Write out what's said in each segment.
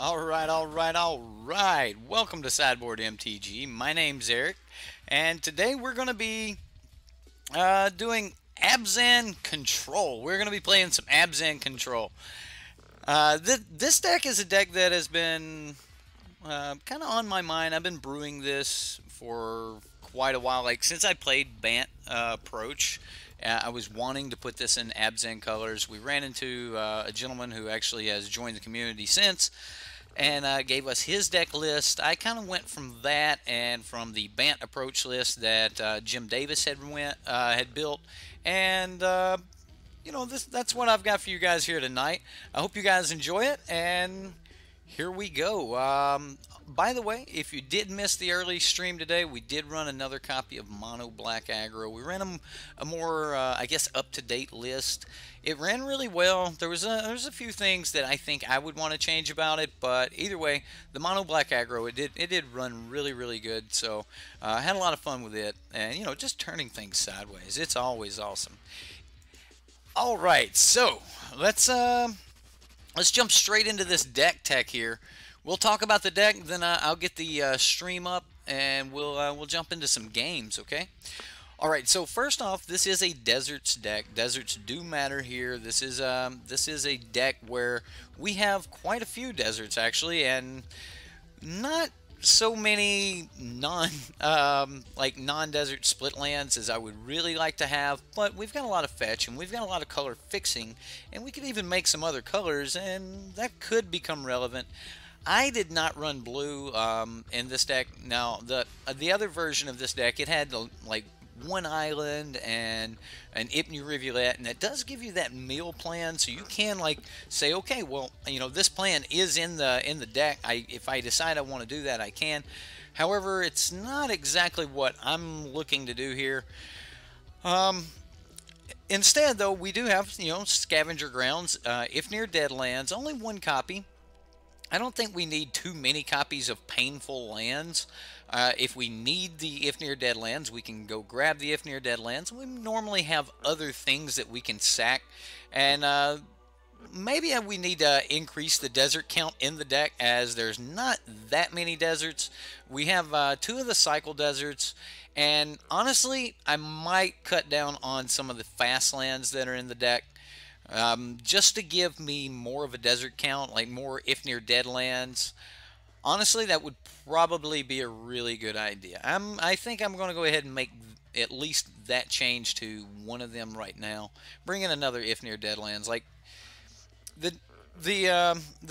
All right. Welcome to Sideboard MTG. My name's Eric, and today we're going to be doing Abzan Control. We're going to be playing some Abzan Control. This deck is a deck that has been kind of on my mind. I've been brewing this for quite a while. Like since I played Bant Approach, I was wanting to put this in Abzan colors. We ran into a gentleman who actually has joined the community since, and gave us his deck list. I kind of went from that and from the Bant Approach list that Jim Davis had built, and that's what I've got for you guys here tonight. I hope you guys enjoy it, and here we go. By the way, if you did miss the early stream today, we did run another copy of Mono Black Aggro. We ran a more, I guess, up-to-date list. It ran really well. There's a few things that I think I would want to change about it, but either way, the Mono Black Aggro, it did run really good. So I had a lot of fun with it, and just turning things sideways. It's always awesome. All right, so let's jump straight into this deck tech here. We'll talk about the deck, then I'll get the stream up, and we'll jump into some games. Okay. All right. So first off, this is a deserts deck. Deserts do matter here. This is a deck where we have quite a few deserts actually, and not so many non-desert split lands as I would really like to have, but we've got a lot of fetch and we've got a lot of color fixing, and we could even make some other colors, and that could become relevant. I did not run blue in this deck. Now the other version of this deck, it had like one island and an Ipni rivulet, and it does give you that meal plan, so you can like say, okay, well, this plan is in the deck. If I decide I want to do that, I can. However, it's not exactly what I'm looking to do here. Instead, though, we do have scavenger grounds. If near Deadlands, only one copy. I don't think we need too many copies of Painful Lands. If we need the If Near Deadlands, we can go grab the If Near Deadlands. We normally have other things that we can sack. And maybe we need to increase the desert count in the deck, as there's not that many deserts. We have two of the cycle deserts. And honestly, I might cut down on some of the fast lands that are in the deck. Just to give me more of a desert count, like more If Near Deadlands. Honestly, that would probably be a really good idea. I think I'm going to go ahead and make at least that change to one of them right now. Bring in another If Near Deadlands. Like the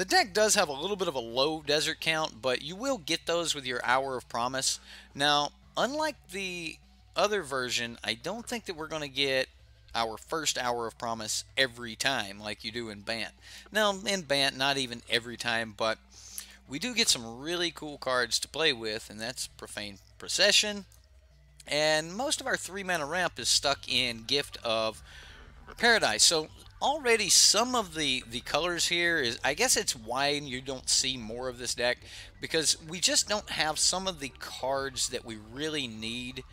deck does have a little bit of a low desert count, but you will get those with your Hour of Promise. Now, unlike the other version, I don't think that we're going to get our first Hour of Promise every time like you do in Bant. Now, in Bant, not even every time, but we do get some really cool cards to play with, and that's Profane Procession. And most of our 3-mana ramp is stuck in Gift of Paradise. So already some of the colors here is, I guess it's why you don't see more of this deck, because we just don't have some of the cards that we really need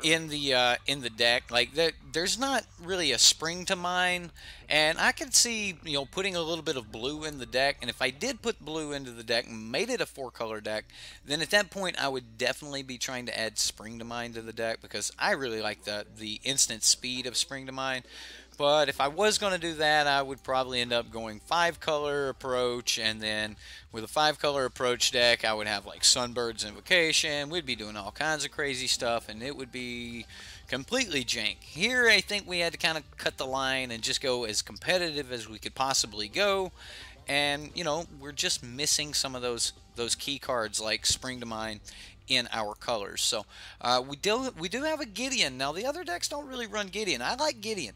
in the deck. Like there's not really a Spring to Mind, and I could see putting a little bit of blue in the deck. And if I did put blue into the deck and made it a 4-color deck, then at that point I would definitely be trying to add Spring to Mind to the deck, because I really like the instant speed of Spring to Mind. But if I was going to do that, I would probably end up going 5-color approach, and then with a 5-color approach deck, I would have like Sunbird's Invocation. We'd be doing all kinds of crazy stuff, and it would be completely jank. Here, I think we had to kind of cut the line and just go as competitive as we could possibly go. And we're just missing some of those key cards like Spring to Mind in our colors. So we do have a Gideon. Now the other decks don't really run Gideon. I like Gideon,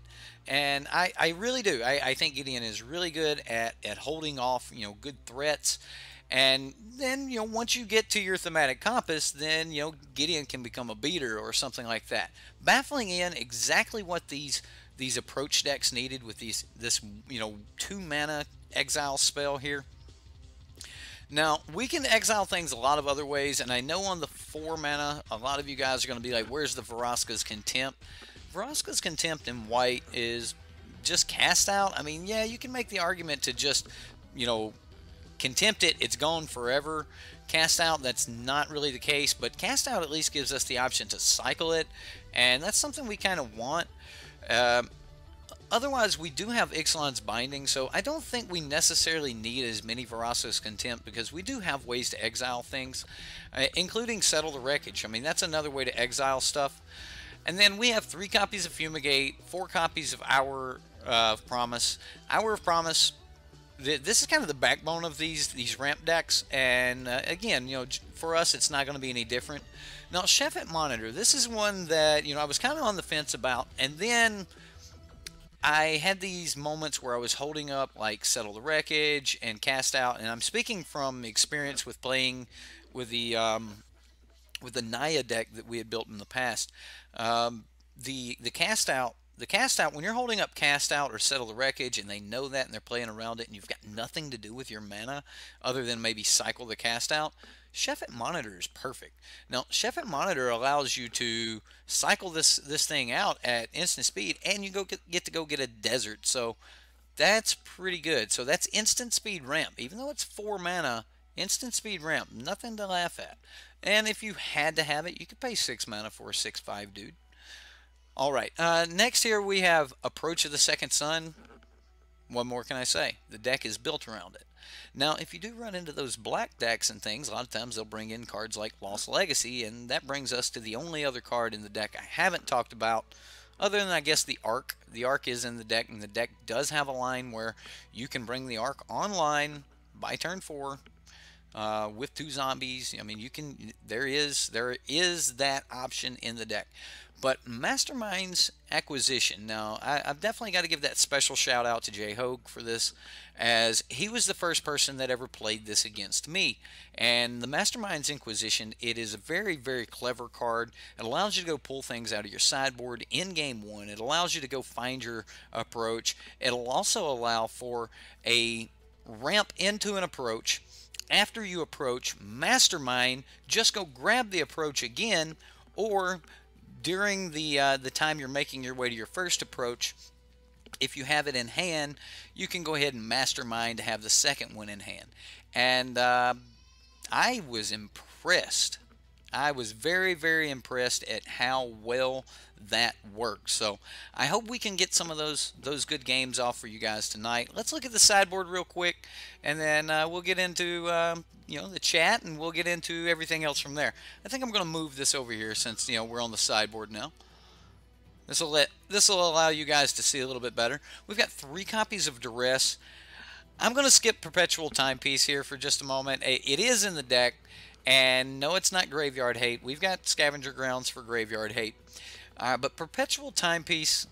and I really do. I think Gideon is really good at holding off good threats. And then once you get to your thematic compass, then Gideon can become a beater or something like that. Baffling in exactly what these approach decks needed with this 2-mana exile spell here. Now, we can exile things a lot of other ways, and I know on the 4 mana, a lot of you guys are going to be like, where's the Vraska's Contempt? Vraska's Contempt in white is just cast out. I mean, yeah, you can make the argument to just, Contempt it, it's gone forever. Cast out, that's not really the case, but cast out at least gives us the option to cycle it, and that's something we kind of want. Otherwise, we do have Ixalan's Binding, so I don't think we necessarily need as many Veraso's Contempt, because we do have ways to exile things, including Settle the Wreckage. I mean, that's another way to exile stuff. And then we have 3 copies of Fumigate, 4 copies of Hour of Promise. Hour of Promise, this is kind of the backbone of these ramp decks, and again, you know, for us, it's not going to be any different. Now, Chef at Monitor, this is one that, you know, I was kind of on the fence about, and then I had these moments where I was holding up like Settle the Wreckage and Cast Out, and I'm speaking from experience with playing with the Naya deck that we had built in the past. The Cast Out, when you're holding up Cast Out or Settle the Wreckage and they know that and they're playing around it and you've got nothing to do with your mana other than maybe cycle the Cast Out, Chef at Monitor is perfect. Now, Chef at Monitor allows you to cycle this thing out at instant speed, and you get to go get a desert. So that's pretty good. So that's instant speed ramp. Even though it's 4 mana, instant speed ramp, nothing to laugh at. And if you had to have it, you could pay 6 mana for a 6/5 dude. All right, next here we have Approach of the Second Sun. What more can I say? The deck is built around it. Now, if you do run into those black decks and things, a lot of times they'll bring in cards like Lost Legacy, and that brings us to the only other card in the deck I haven't talked about, other than, I guess, the Arc. The Arc is in the deck, and the deck does have a line where you can bring the Arc online by turn 4 with 2 zombies. I mean, you can. There is that option in the deck. But Mastermind's Acquisition. Now, I've definitely got to give that special shout out to Jay Hogue for this, as he was the first person that ever played this against me. And the Mastermind's Inquisition, it is a very, very clever card. It allows you to go pull things out of your sideboard in game 1. It allows you to go find your approach. It'll also allow for a ramp into an approach. After you approach, Mastermind, just go grab the approach again, or during the time you're making your way to your first approach, if you have it in hand, you can go ahead and Mastermind to have the second one in hand. And I was impressed. I was very, very impressed at how well that works. So I hope we can get some of those good games off for you guys tonight. Let's look at the sideboard real quick, and then we'll get into you know, the chat, and we'll get into everything else from there. I think I'm going to move this over here since, you know, we're on the sideboard now. This will allow you guys to see a little bit better. We've got 3 copies of Duress. I'm going to skip Perpetual Timepiece here for just a moment. It is in the deck, and no, it's not Graveyard Hate. We've got Scavenger Grounds for Graveyard Hate. But Perpetual Timepiece,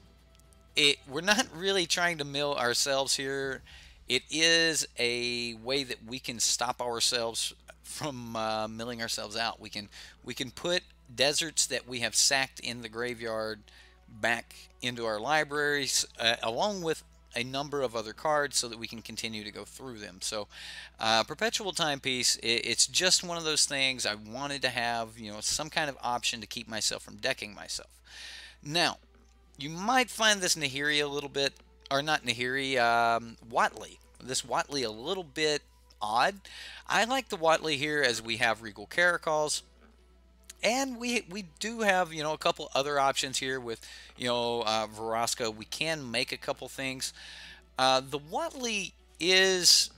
we're not really trying to mill ourselves here. It is a way that we can stop ourselves from milling ourselves out. We can put deserts that we have sacked in the graveyard back into our libraries, along with a number of other cards, so that we can continue to go through them. So Perpetual Timepiece, it's just one of those things. I wanted to have, you know, some kind of option to keep myself from decking myself. Now, you might find this Nahiri a little bit, or not Nahiri, Watley. This Watley a little bit odd. I like the Watley here, as we have Regal Caracols. And we do have, you know, a couple other options here with, you know, Verosco. We can make a couple things. The Watley is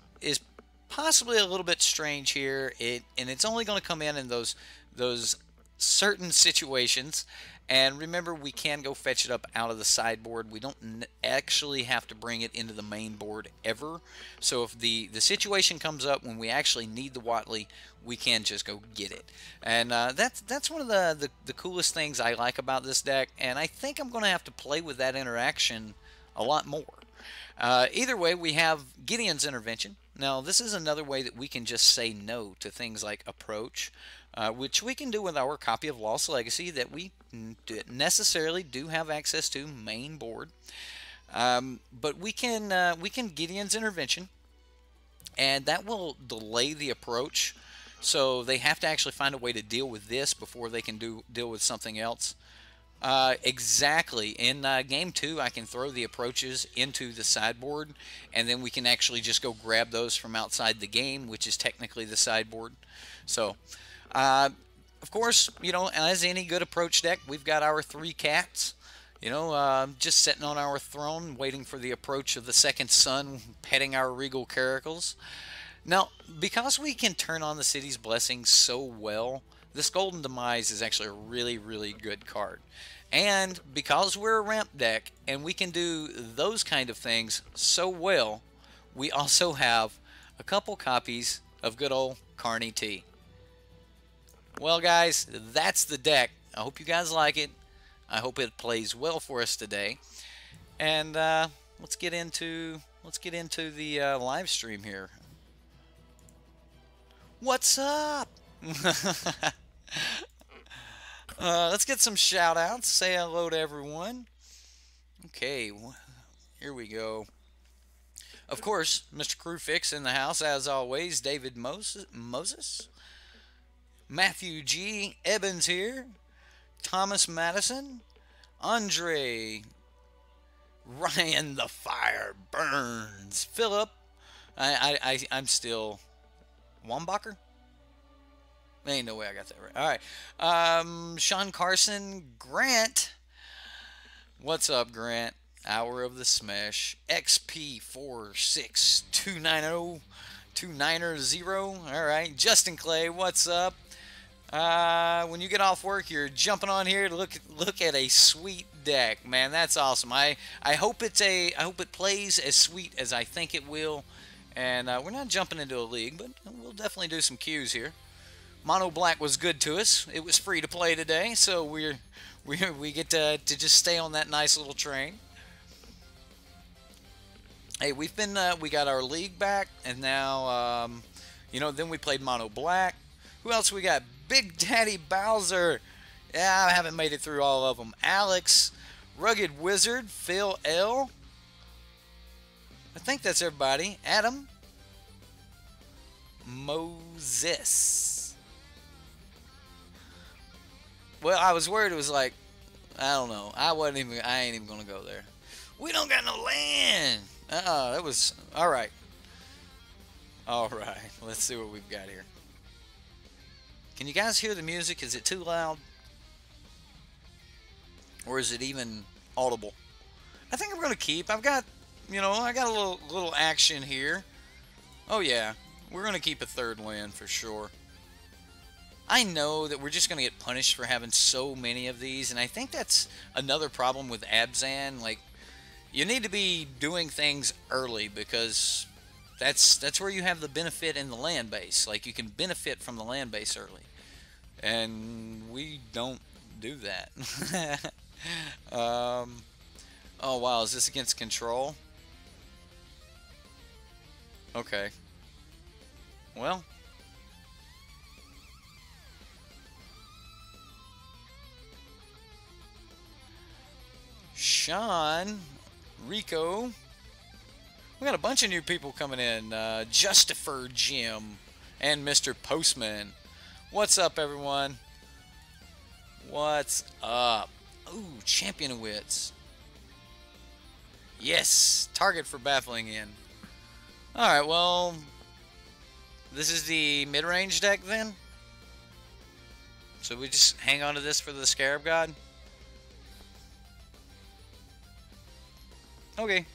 possibly a little bit strange here. And it's only going to come in those certain situations. And remember, we can go fetch it up out of the sideboard. We don't actually have to bring it into the main board ever. So if the situation comes up when we actually need the Watley, we can just go get it. And that's one of the coolest things I like about this deck. And I think I'm going to have to play with that interaction a lot more. Either way, we have Gideon's Intervention. Now, this is another way that we can just say no to things like Approach, which we can do with our copy of Lost Legacy that we necessarily do have access to main board. But we can Gideon's Intervention, and that will delay the approach. So they have to actually find a way to deal with this before they can deal with something else. Exactly. In game 2, I can throw the approaches into the sideboard, and then we can actually just go grab those from outside the game, which is technically the sideboard. So, uh, of course, you know, as any good approach deck, we've got our 3 cats. You know, just sitting on our throne, waiting for the approach of the second sun, petting our regal caracals. Now, because we can turn on the city's blessings so well, this Golden Demise is actually a really, really good card. And because we're a ramp deck and we can do those kind of things so well, we also have a couple copies of good old Carney T. Well, guys, that's the deck. I hope you guys like it. I hope it plays well for us today. And let's get into the live stream here. What's up? Let's get some shout outs. Say hello to everyone. Okay, here we go. Of course, Mr. Crewfix in the house as always. David Moses. Matthew G. Evans here. Thomas Madison. Andre. Ryan the Fire Burns. Philip. I'm still Wambacher? Ain't no way I got that right. Alright. Sean Carson. Grant. What's up, Grant? Hour of the Smash. XP46290. Alright. Justin Clay. What's up? When you get off work, you're jumping on here to look at a sweet deck. Man, that's awesome. I hope I hope it plays as sweet as I think it will. And we're not jumping into a league, but we'll definitely do some queues here. Mono Black was good to us. It was free to play today, so we get to just stay on that nice little train. Hey, we got our league back, and now you know, then we played Mono Black. Who else we got? Big Daddy Bowser. Yeah, I haven't made it through all of them. Alex, Rugged Wizard, Phil L. I think that's everybody. Adam. Moses. Well, I was worried it was like, I don't know. I ain't even gonna go there. We don't got no land. That was alright. Alright. Let's see what we've got here. Can you guys hear the music? Is it too loud? Or is it even audible? I think I'm gonna keep. I've got, you know, I got a little action here. Oh yeah, we're gonna keep a 3rd land for sure. I know that we're just gonna get punished for having so many of these, and I think that's another problem with Abzan. Like, you need to be doing things early because that's where you have the benefit in the land base. Like, you can benefit from the land base early, and we don't do that. Oh wow, is this against control? Okay. Well. Sean, Rico. We got a bunch of new people coming in. Justifer Jim and Mr. Postman. What's up, everyone? What's up? Ooh, Champion of Wits. Yes, target for baffling in. Alright, well, this is the mid-range deck then? So we just hang on to this for the Scarab God? Okay.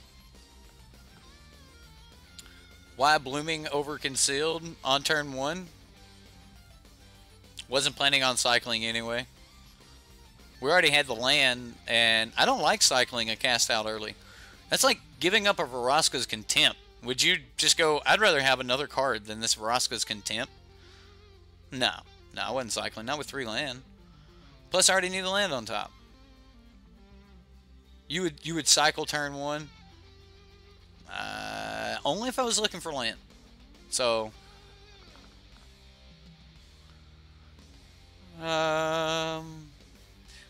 Why Blooming over Concealed on turn 1? Wasn't planning on cycling anyway. We already had the land, and I don't like cycling a cast out early. That's like giving up a Vraska's Contempt. Would you just go, I'd rather have another card than this Vraska's Contempt? No. No, I wasn't cycling. Not with 3 land. Plus, I already knew the land on top. You would cycle turn 1? Only if I was looking for land. So...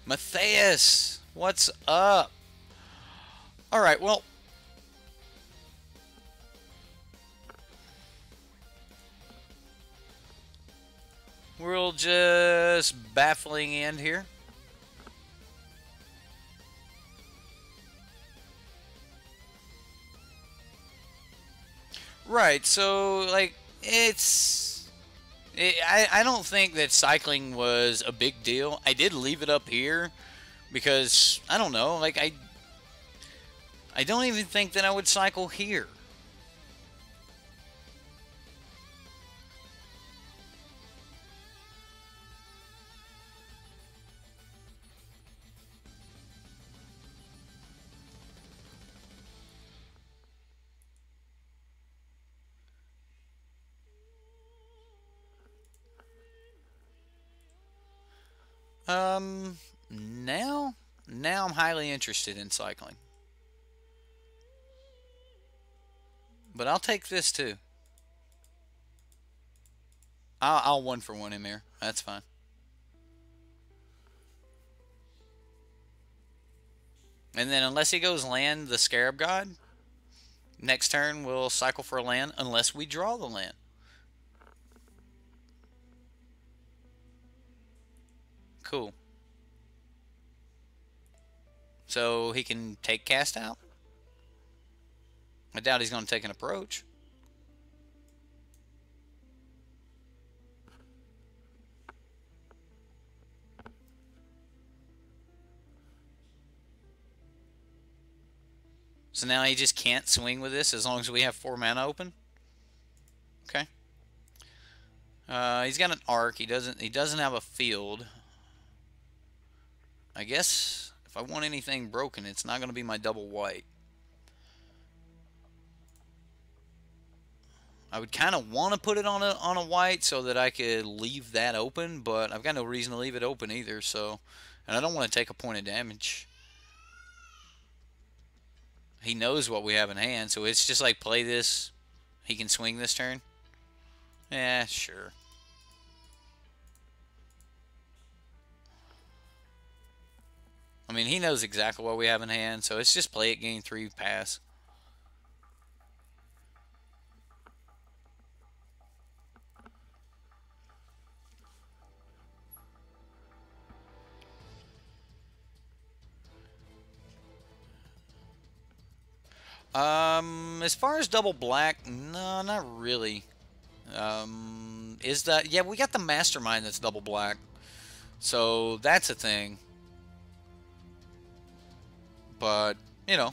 Matthias, what's up? Alright, well... We'll just baffling end here. Right. So like I don't think that cycling was a big deal. I did leave it up here because I don't know. Like I don't even think that I would cycle here. Um, now, now I'm highly interested in cycling, but I'll take this too. I'll one for one him here. That's fine. And then unless he goes land the Scarab God, next turn we'll cycle for a land unless we draw the land. Cool. So he can take cast out. I doubt he's going to take an approach. So now he just can't swing with this as long as we have 4 mana open. Okay. He's got an arc. He doesn't have a field. I guess if I want anything broken, it's not going to be my double white. I would kind of want to put it on a white so that I could leave that open, but I've got no reason to leave it open either. So, and I don't want to take a point of damage. He knows what we have in hand, so it's just like play this. He can swing this turn. Yeah, sure. I mean, he knows exactly what we have in hand, so it's just play it, gain 3, pass. As far as double black, no, not really. Is that, yeah, we got the Mastermind that's double black. So that's a thing. But, you know.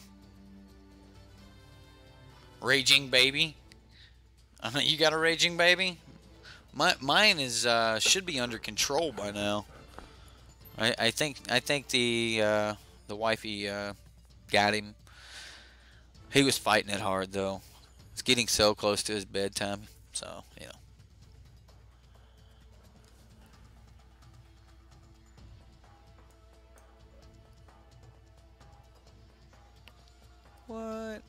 Raging Baby. You got a Raging Baby? Mine is should be under control by now. I think the wifey got him. He was fighting it hard though. It's getting so close to his bedtime, so you know. What?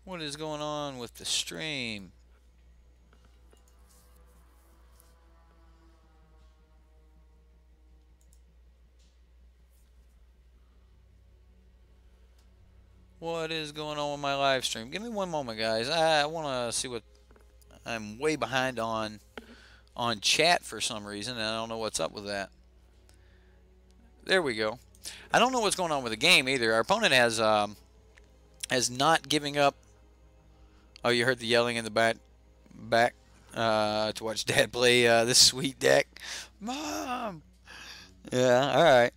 What is going on with the stream? What is going on with my live stream? Give me one moment, guys. I want to see what I'm way behind on chat for some reason, and I don't know what's up with that. There we go. I don't know what's going on with the game either. Our opponent has not giving up. Oh, you heard the yelling in the back to watch Dad play this sweet deck. Mom. Yeah. All right.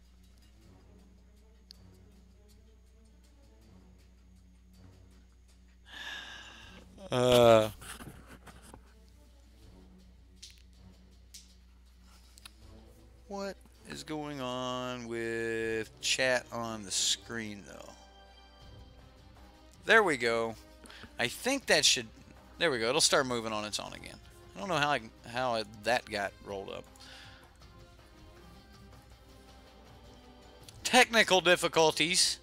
What is going on with chat on the screen, though? There we go. I think that should... There we go. It'll start moving on its own again. I don't know how that got rolled up. Technical difficulties.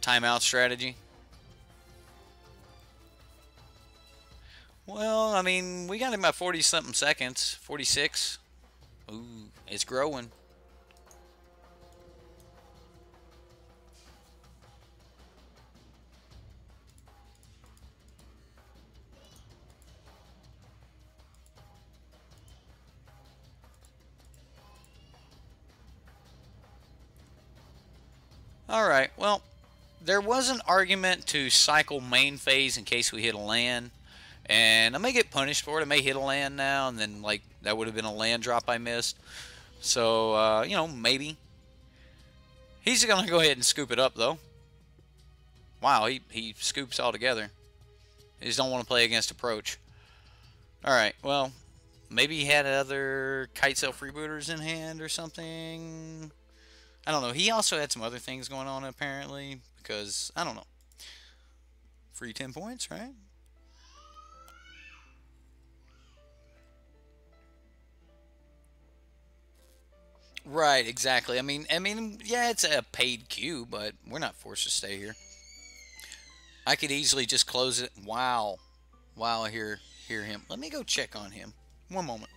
Timeout strategy. Well, I mean, we got him at 40-something seconds. 46. Ooh, it's growing. Alright, well, there was an argument to cycle main phase in case we hit a land. And I may get punished for it. I may hit a land now, and then, like, that would have been a land drop I missed. So, you know, maybe. He's going to go ahead and scoop it up, though. Wow, he scoops all together. He just don't want to play against Approach. Alright, well, maybe he had other kite cell freebooters in hand or something. I don't know. He also had some other things going on, apparently, because, I don't know. Free 10 points, right? Right, exactly. I mean, yeah, it's a paid queue, but we're not forced to stay here. I could easily just close it. Wow. Wow, I hear him. Let me go check on him. One moment.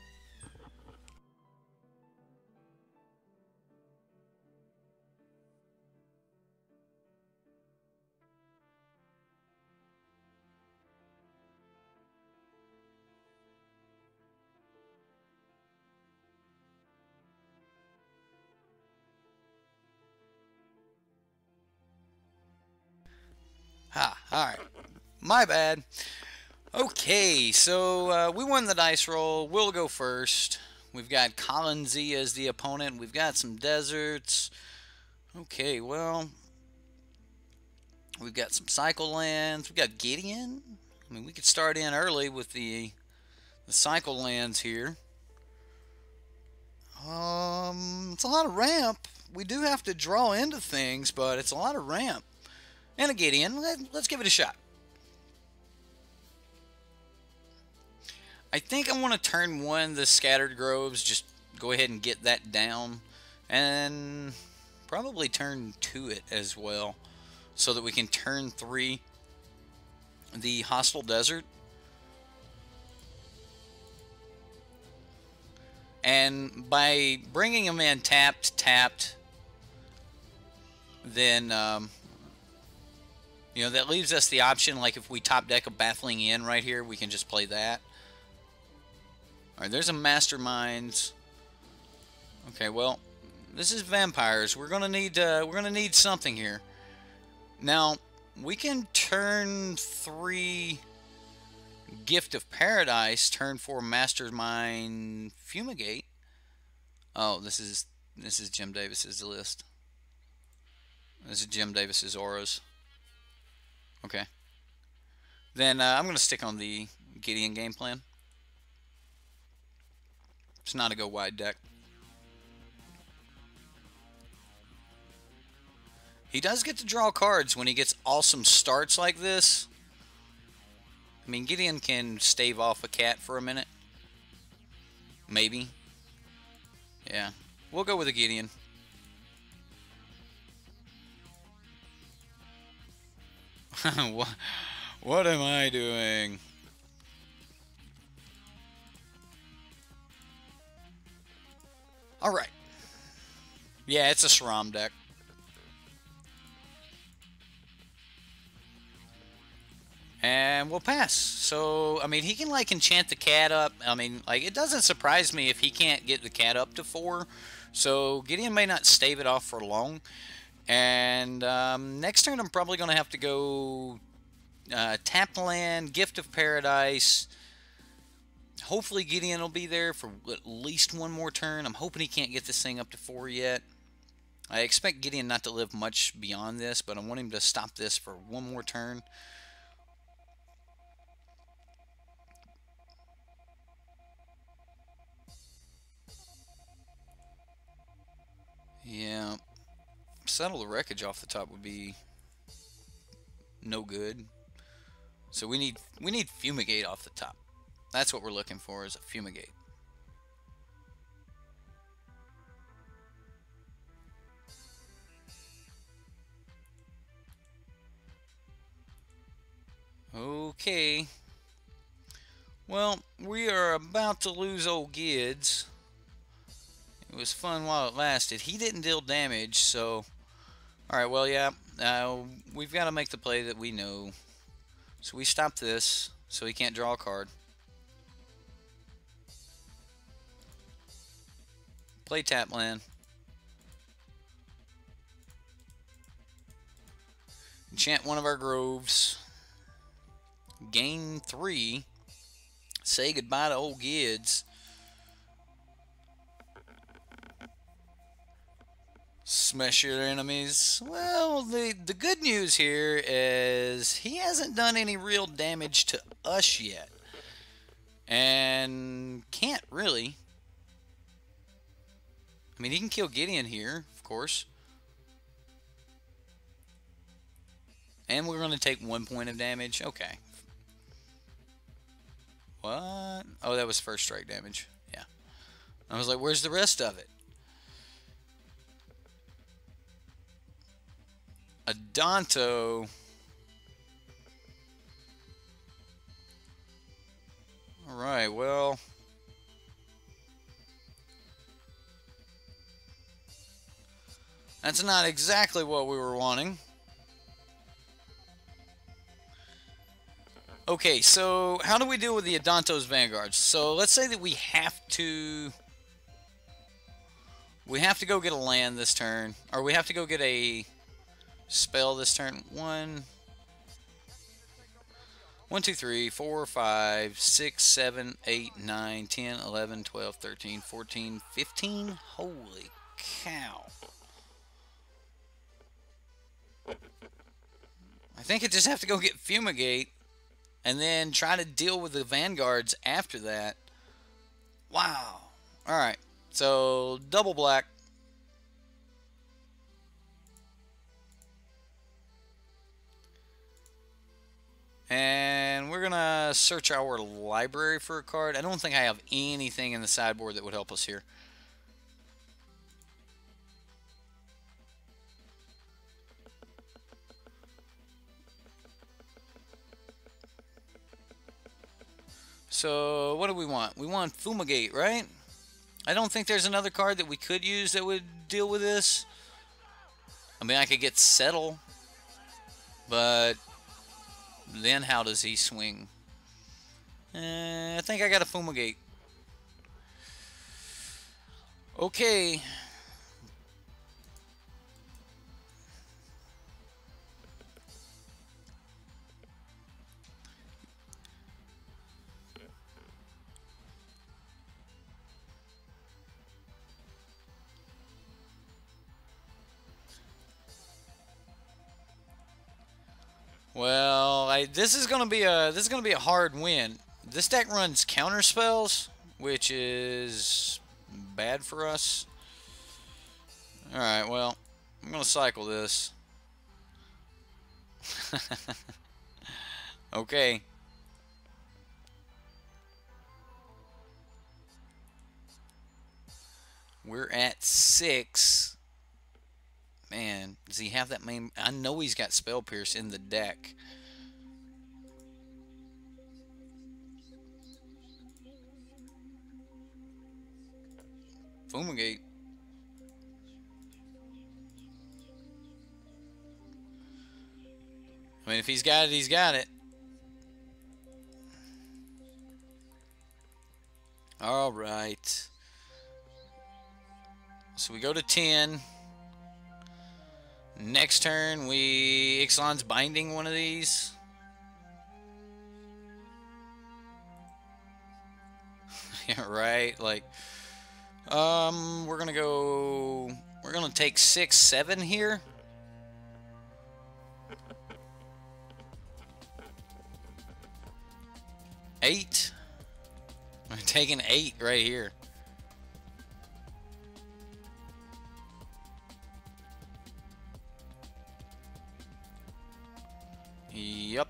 Ha, alright. My bad. Okay, so we won the dice roll. We'll go first. We've got Colin Z as the opponent. We've got some deserts. Okay, well, we've got some cycle lands. We've got Gideon. I mean, we could start in early with the cycle lands here. It's a lot of ramp. We do have to draw into things, but it's a lot of ramp. And a Gideon. Let's give it a shot. I think I want to turn one the Scattered Groves. Just go ahead and get that down. And probably turn 2 it as well. So that we can turn 3 the Hostile Desert. And by bringing them in tapped, then, you know, that leaves us the option, like if we top deck a Baffling Inn right here, we can just play that. Alright, there's a Mastermind. Okay, well, this is vampires. We're gonna need something here. Now, we can turn 3 Gift of Paradise, turn 4 Mastermind Fumigate. Oh, this is Jim Davis's list. This is Jim Davis's auras. Okay. Then I'm going to stick on the Gideon game plan. It's not a go wide deck. He does get to draw cards when he gets awesome starts like this. I mean, Gideon can stave off a cat for a minute. Maybe. Yeah. We'll go with a Gideon. What am I doing? Alright. Yeah, it's a SRAM deck. And we'll pass. So, I mean, he can, like, enchant the cat up. I mean, like, it doesn't surprise me if he can't get the cat up to 4. So, Gideon may not stave it off for long. And next turn, I'm probably going to have to go tap land, Gift of Paradise. Hopefully, Gideon will be there for at least one more turn. I'm hoping he can't get this thing up to 4 yet. I expect Gideon not to live much beyond this, but I want him to stop this for one more turn. Yeah, settle the wreckage off the top would be no good. So we need Fumigate off the top. That's what we're looking for, is a Fumigate. Okay. Well, we are about to lose old Gids. It was fun while it lasted. He didn't deal damage, so... Alright, well, yeah. We've got to make the play that we know. So we stop this, so he can't draw a card. Play tap land. enchant one of our groves. Gain 3. Say goodbye to old Gids. Smash your enemies. Well, the good news here is he hasn't done any real damage to us yet. And can't really. I mean, he can kill Gideon here, of course. And we're going to take 1 point of damage. Okay. What? Oh, that was first strike damage. Yeah. I was like, where's the rest of it? Adonto. Alright, well. That's not exactly what we were wanting. Okay, so how do we deal with the Adonto's Vanguards? So let's say that we have to go get a land this turn, or we have to go get a spell this turn. 1, 2, 3, 4, 5, 6, 7, 8, 9, 10, 11, 12, 13, 14, 15. Holy cow. I think I just have to go get Fumigate and then try to deal with the Vanguards after that. Wow. Alright, so double black. And we're going to search our library for a card. I don't think I have anything in the sideboard that would help us here. So, what do we want? We want Fumigate, right? I don't think there's another card that we could use that would deal with this. I mean, I could get Settle, but then how does he swing? I think I got a Fumigate. Okay. Well, this is gonna be a hard win. This deck runs counter spells, which is bad for us. All right, well, I'm gonna cycle this. Okay. We're at 6. Man, does he have that main? I know he's got Spell Pierce in the deck. Fumigate. I mean, if he's got it, he's got it. All right. So we go to 10. Next turn, Ixalan's binding one of these. Yeah, right. Like, we're gonna take 6, 7 here. Eight. We're taking 8 right here. Yep.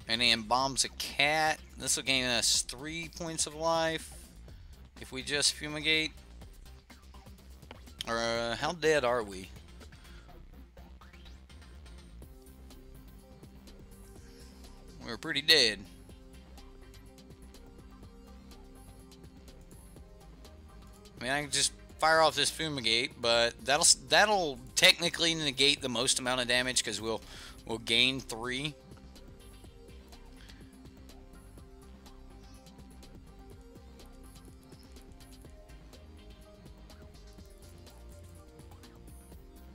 And he embalms a cat. This will gain us 3 points of life if we just fumigate. Or how dead are we? We're pretty dead. I mean, I can just fire off this fumigate, but that'll technically negate the most amount of damage because we'll gain 3.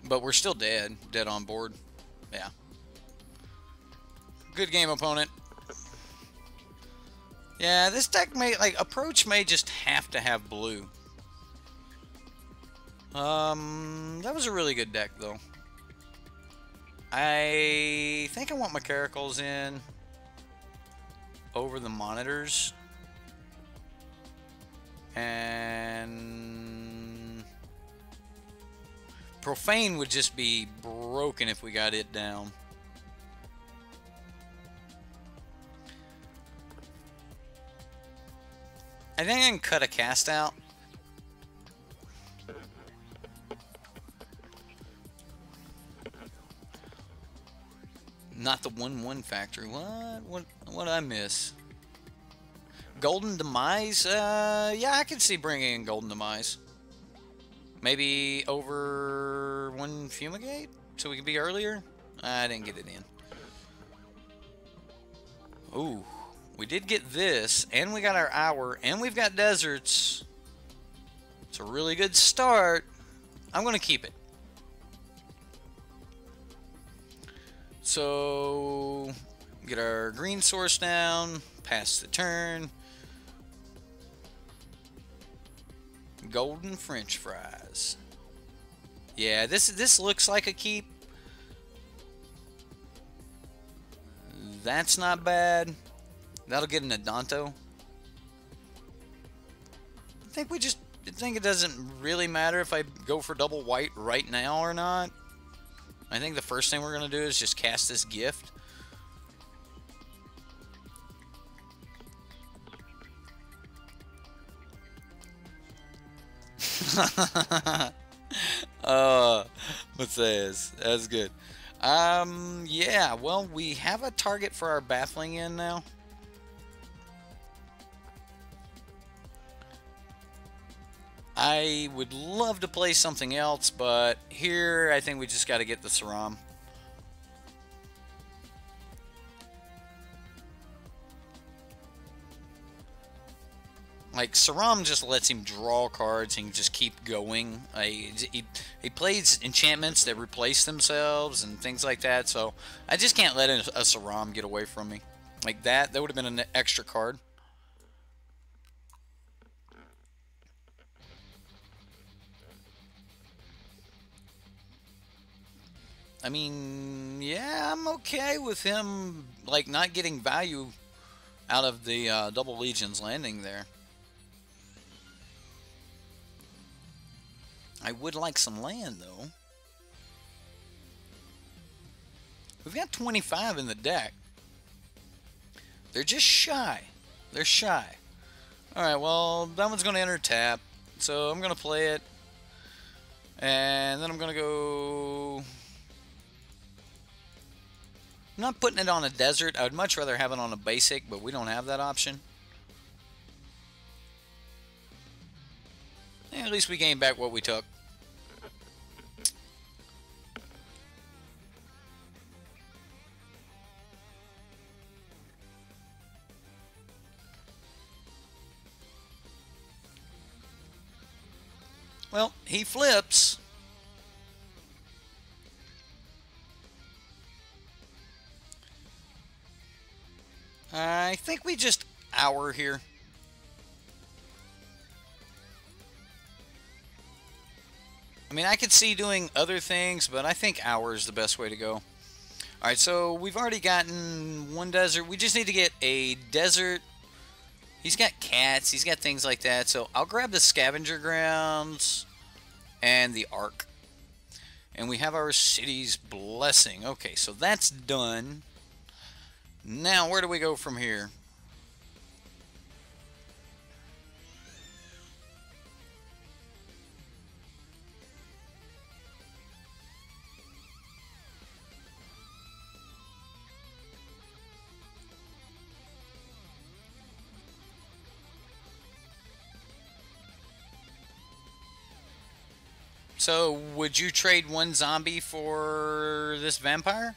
But we're still dead. Dead on board. Yeah. Good game, opponent. Yeah, this deck may, like, Approach may just have to have blue. That was a really good deck, though. I think I want my Caracals in over the Monitors. And Profane would just be broken if we got it down. I think I can cut a cast out. Not the 1/1 factory. What did I miss? Golden Demise? Yeah, I can see bringing in Golden Demise. Maybe over 1 Fumigate? So we can be earlier? I didn't get it in. Ooh. We did get this, and we got our hour, and we've got deserts. It's a really good start. I'm going to keep it. So, get our green source down, pass the turn. Golden French fries. Yeah, this looks like a keep. That's not bad. That'll get an Adonto. I think it doesn't really matter if I go for double white right now or not. I think the first thing we're going to do is just cast this gift. What's this? That's good. Yeah, well, we have a target for our baffling in now. I would love to play something else, but here I think we just got to get the Saram. Like, Saram just lets him draw cards and just keep going. He plays enchantments that replace themselves and things like that, so I just can't let a Saram get away from me. Like that would have been an extra card. I mean, yeah, I'm okay with him, like, not getting value out of the Double Legions landing there. I would like some land, though. We've got 25 in the deck. They're just shy. They're shy. Alright, well, that one's going to enter tap. So I'm going to play it. And then I'm going to go... I'm not putting it on a desert. I would much rather have it on a basic, but we don't have that option. At least we gained back what we took. Well, he flips. I think we just hour here. I mean, I could see doing other things, but I think hour is the best way to go. Alright, so we've already gotten one desert. We just need to get a desert. He's got cats. He's got things like that. So I'll grab the scavenger grounds and the ark. And we have our city's blessing. Okay, so that's done. Now, where do we go from here? So, would you trade one zombie for this vampire?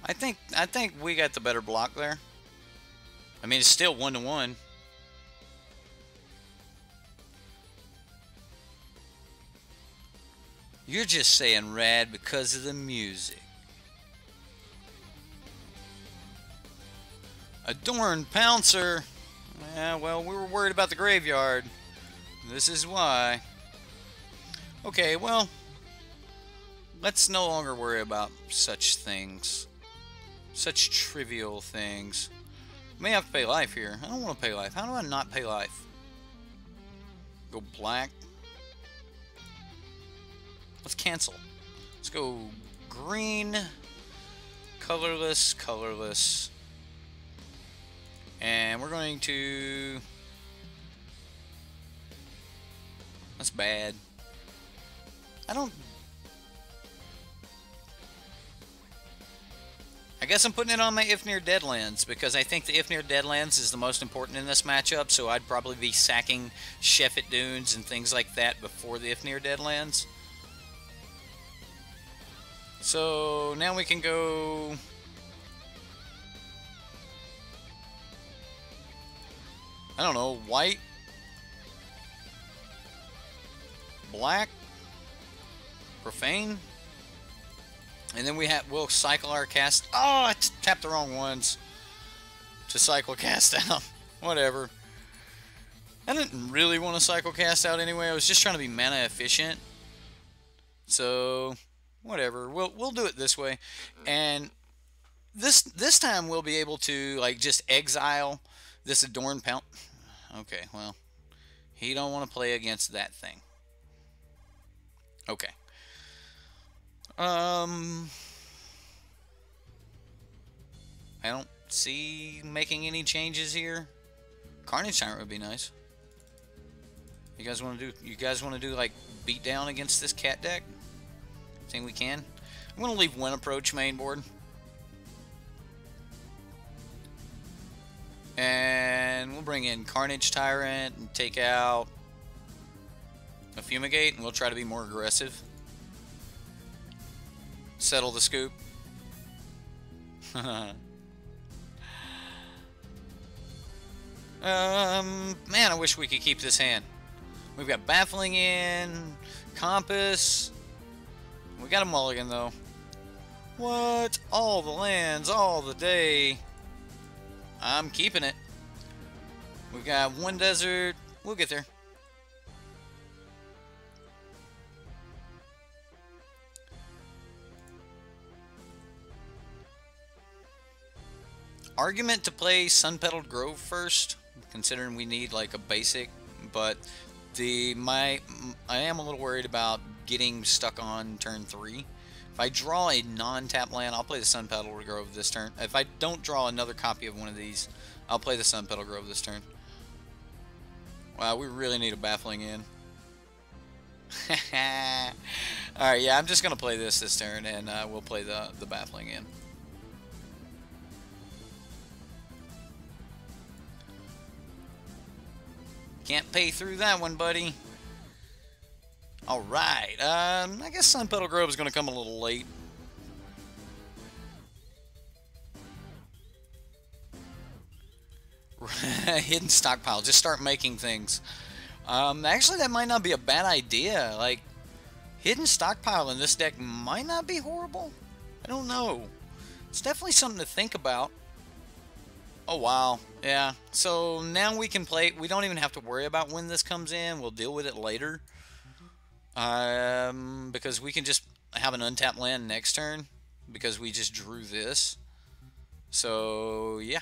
I think we got the better block there. I mean, it's still 1-1. You're just saying rad because of the music. Adorn Pouncer. Yeah, well, we were worried about the graveyard. This is why. Okay, well, let's no longer worry about such things. Such trivial things. I may have to pay life here. I don't want to pay life. How do I not pay life? Go black. Let's cancel. Let's go green. Colorless, colorless. And we're going to... That's bad. I guess I'm putting it on my If Near Deadlands because I think the If Near Deadlands is the most important in this matchup, so I'd probably be sacking Sheffet Dunes and things like that before the If Near Deadlands. So now we can go... I don't know, white, black, profane, and then we'll cycle our cast. Oh, I tapped the wrong ones to cycle cast out. Whatever. I didn't really want to cycle cast out anyway. I was just trying to be mana efficient. So whatever. We'll do it this way, and this time we'll be able to like just exile this Adorn Pound. Okay, well, he don't want to play against that thing. Okay. I don't see making any changes here. Carnage Tyrant would be nice. You guys want to do like beat down against this cat deck? Think we can? I'm gonna leave Win Approach main board. And we'll bring in Carnage Tyrant and take out a Fumigate, and we'll try to be more aggressive. Settle the scoop. Man, I wish we could keep this hand. We've got Baffling in, Compass. We got a mulligan, though. What? All the lands, all the day. I'm keeping it. We've got one desert. We'll get there. Argument to play Sun Petaled Grove first, considering we need like a basic, but I am a little worried about getting stuck on turn 3. If I draw a non-tap land, I'll play the Sun Petaled Grove this turn. If I don't draw another copy of one of these, I'll play the Sun Petaled Grove this turn. Wow, we really need a Baffling in. Alright, yeah, I'm just going to play this turn, and we'll play the Baffling in. Can't pay through that one, buddy. Alright, I guess Sun Petaled Grove is going to come a little late. Hidden stockpile, just start making things. Actually, that might not be a bad idea. Like, hidden stockpile in this deck might not be horrible. I don't know. It's definitely something to think about. Oh, wow. Yeah. So now we can play. We don't even have to worry about when this comes in. We'll deal with it later. Because we can just have an untapped land next turn. Because we just drew this. So, yeah.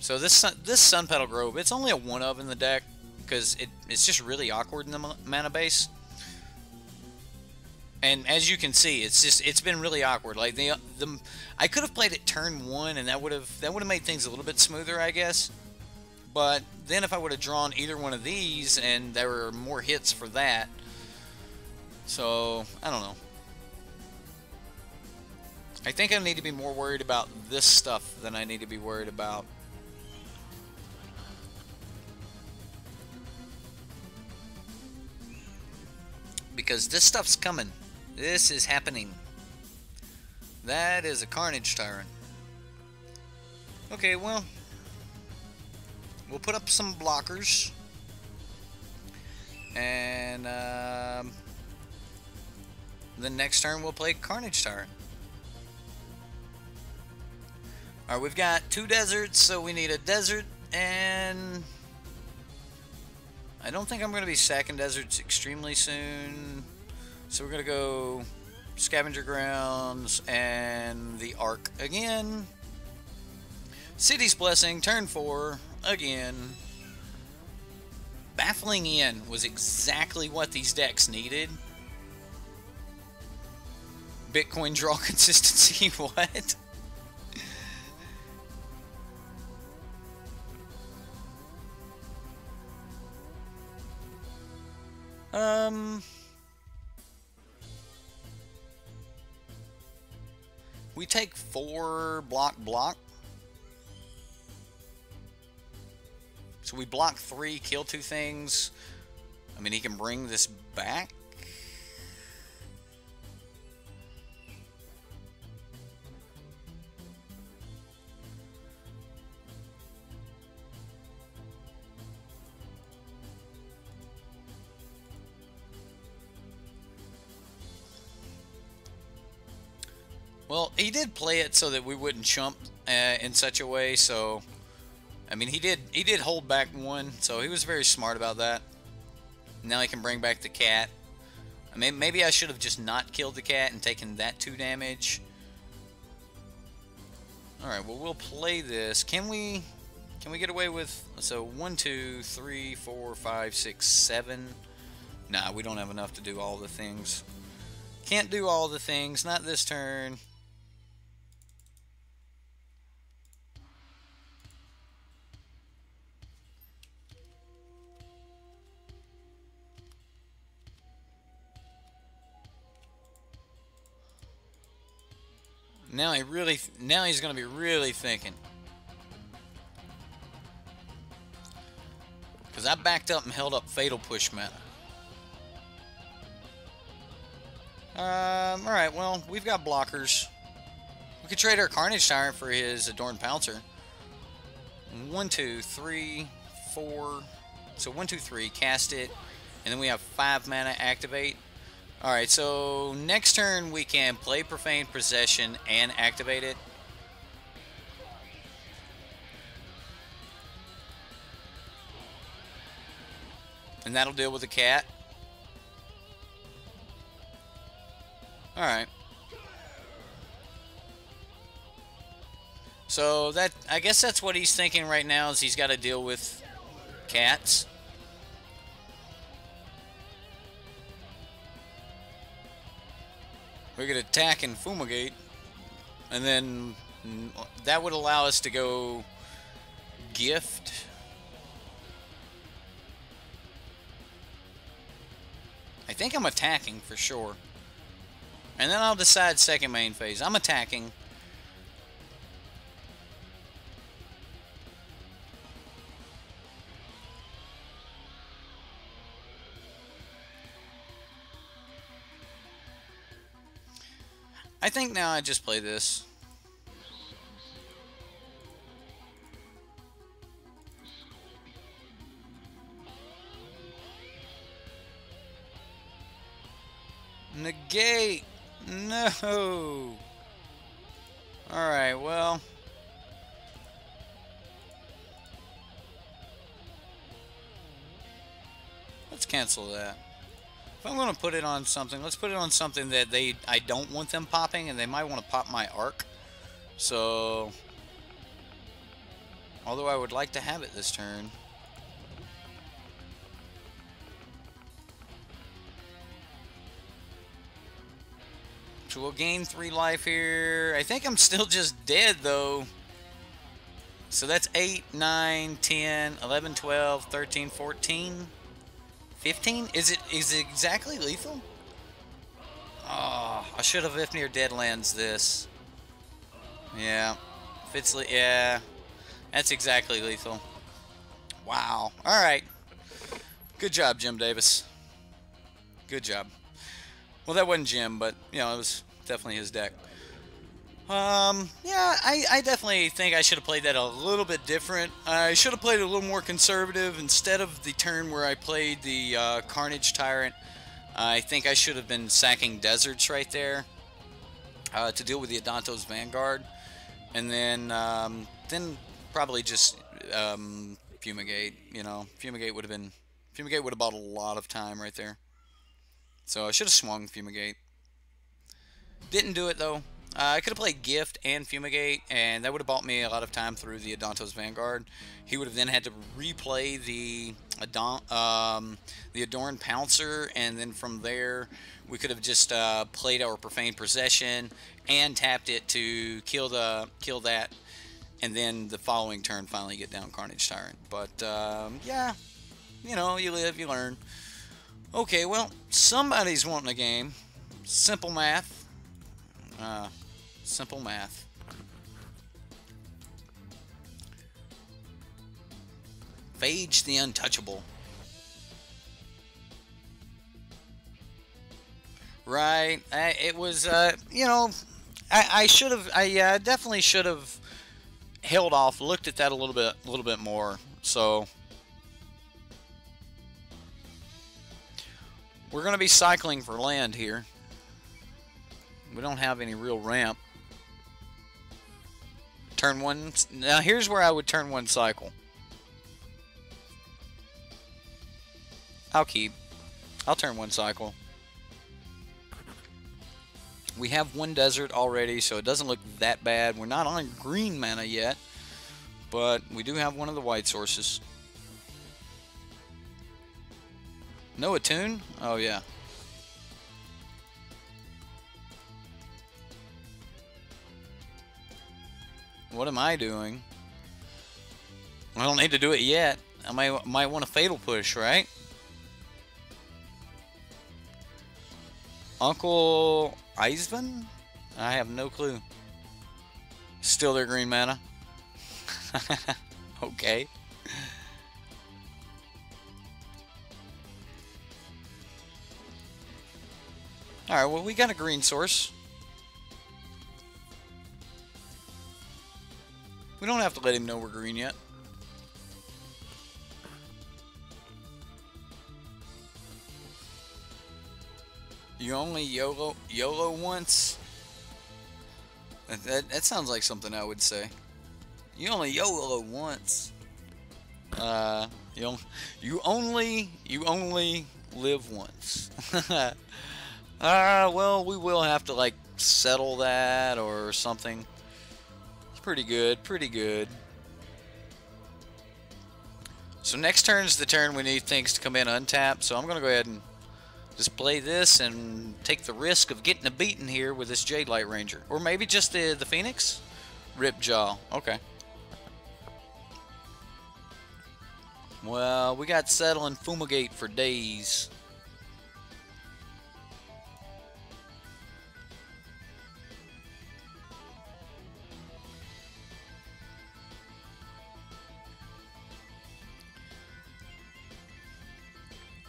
So this Sun Petaled Grove, it's only a 1-of in the deck. Because it's just really awkward in the mana base. And as you can see, it's been really awkward. Like I could have played it turn 1, and that would have made things a little bit smoother, I guess. But then if I would have drawn either one of these, and there were more hits for that, so I don't know. I think I need to be more worried about this stuff than I need to be worried about. because this stuff's coming. This is happening. That is a Carnage Tyrant. Okay, well, we'll put up some blockers. And the next turn we'll play Carnage Tyrant. Alright, we've got 2 deserts, so we need a desert, and I don't think I'm going to be sacking deserts extremely soon. So we're going to go Scavenger Grounds and the Ark again. City's Blessing, turn 4, again. Baffling In was exactly what these decks needed. Bitcoin draw consistency, what? We take 4 block. So we block 3, kill 2 things. I mean, he can bring this back. Well, he did play it so that we wouldn't chump in such a way, so I mean, he did hold back 1, so he was very smart about that. Now he can bring back the cat. I mean, maybe I should have just not killed the cat and taken that 2 damage. Alright, well, we'll play this. Can we get away with, so 1, 2, 3, 4, 5, 6, 7? Nah, we don't have enough to do all the things. Can't do all the things, not this turn. Now he's going to be really thinking. Because I backed up and held up Fatal Push mana. Alright, well, we've got blockers. We could trade our Carnage Tyrant for his Adorned Pouncer. 1, 2, 3, 4. So 1, 2, 3, cast it. And then we have 5 mana activate. Alright, so next turn we can play Profane Possession and activate it. And that'll deal with the cat. Alright. So that, I guess that's what he's thinking right now, is he's got to deal with cats. We could attack and fumigate, and then that would allow us to go gift. I think I'm attacking for sure. And then I'll decide second main phase. I'm attacking. I think now I just play this. Negate! No! Alright, well. Let's cancel that. If I'm going to put it on something, let's put it on something that I don't want them popping, and they might want to pop my Ark. So, although I would like to have it this turn. So we'll gain 3 life here. I think I'm still just dead, though. So that's 8, 9, 10, 11, 12, 13, 14... 15? Is it exactly lethal? Oh, I should have Ifnir Deadlands this. Yeah. If it's yeah. That's exactly lethal. Wow. Alright. Good job, Jim Davis. Good job. Well, that wasn't Jim, but you know, it was definitely his deck. Yeah, I definitely think I should have played that a little bit different. I should have played it a little more conservative. Instead of the turn where I played the Carnage Tyrant, I think I should have been sacking deserts right there to deal with the Adanto's Vanguard. And then probably just Fumigate, you know. Fumigate would have bought a lot of time right there. So I should have swung Fumigate. Didn't do it though. I could have played Gift and Fumigate, and that would have bought me a lot of time through the Adanto's Vanguard. He would have then had to replay the Adorned Pouncer, and then from there we could have just played our Profane Possession and tapped it to kill that, and then the following turn finally get down Carnage Tyrant. But yeah, you know, you live, you learn. Okay, well, somebody's wanting a game. Simple math. Simple math. Phage the Untouchable. Right. It was, you know, I should have, I definitely should have held off, looked at that a little bit more. So we're going to be cycling for land here. We don't have any real ramp. Turn one. Now here's where I would turn one cycle. I'll turn one cycle. We have one desert already, so it doesn't look that bad. We're not on green mana yet, but we do have one of the white sources. No attune? Oh yeah. What am I doing? I don't need to do it yet. I might want a fatal push, right? Uncle Eisvan? I have no clue. Still their green mana. Okay. Alright, well, we got a green source. We don't have to let him know we're green yet. You only YOLO once? That sounds like something I would say. You only YOLO once. You only live once. Well, we will have to like settle that or something. Pretty good, pretty good. So next turn's the turn we need things to come in untapped, so I'm going to go ahead and just play this and take the risk of getting a beaten here with this Jade Light Ranger. Or maybe just the Phoenix? Ripjaw, okay. Well, we got Settle and Fumigate for days.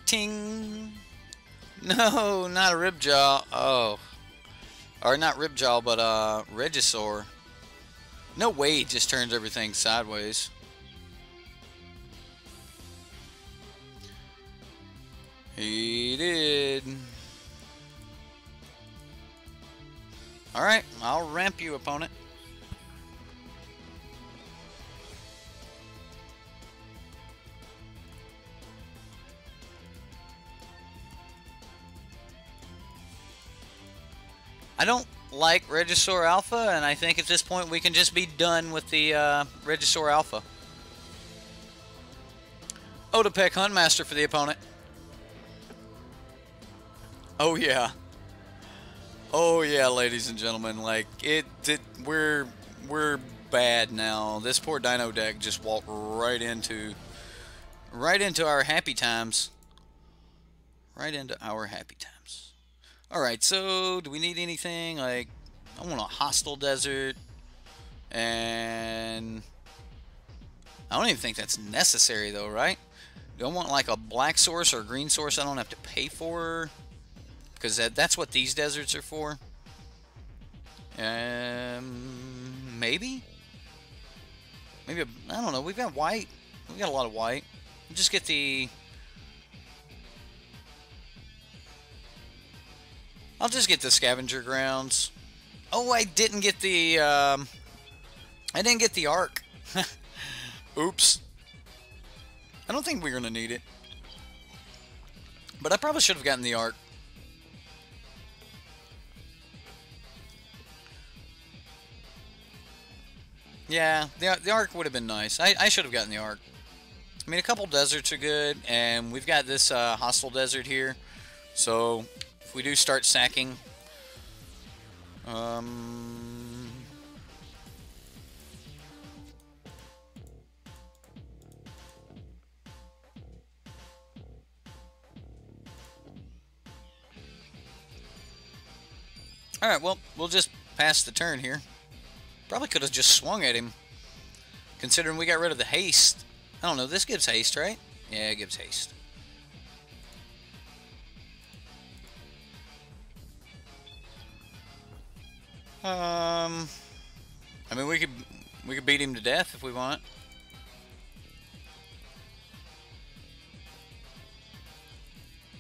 Ting! No, not a Ripjaw. Oh. Or not Ripjaw, but Regisaur. No way it just turns everything sideways. He did. Alright, I'll ramp you, opponent. I don't like Regisaur Alpha, and I think at this point we can just be done with the Regisaur Alpha. Otapec Huntmaster for the opponent. Oh yeah. Oh yeah, ladies and gentlemen, like we're bad now. This poor Dino deck just walked right into our happy times. Right into our happy times. Alright, so do we need anything? Like, I want a hostile desert, and I don't even think that's necessary though, right? Do I want like a black source or a green source I don't have to pay for? because that's what these deserts are for. Maybe? Maybe, I don't know. We've got white. We've got a lot of white. We'll just get the... I'll just get the scavenger grounds. Oh, I didn't get the... I didn't get the arc. Oops. I don't think we're going to need it. But I probably should have gotten the arc. Yeah, the arc would have been nice. I should have gotten the arc. I mean, a couple deserts are good, and we've got this hostile desert here. So, if we do start sacking... Alright, well, we'll just pass the turn here. Probably could have just swung at him, considering we got rid of the haste. I don't know, this gives haste, right? Yeah, it gives haste. I mean, we could beat him to death if we want.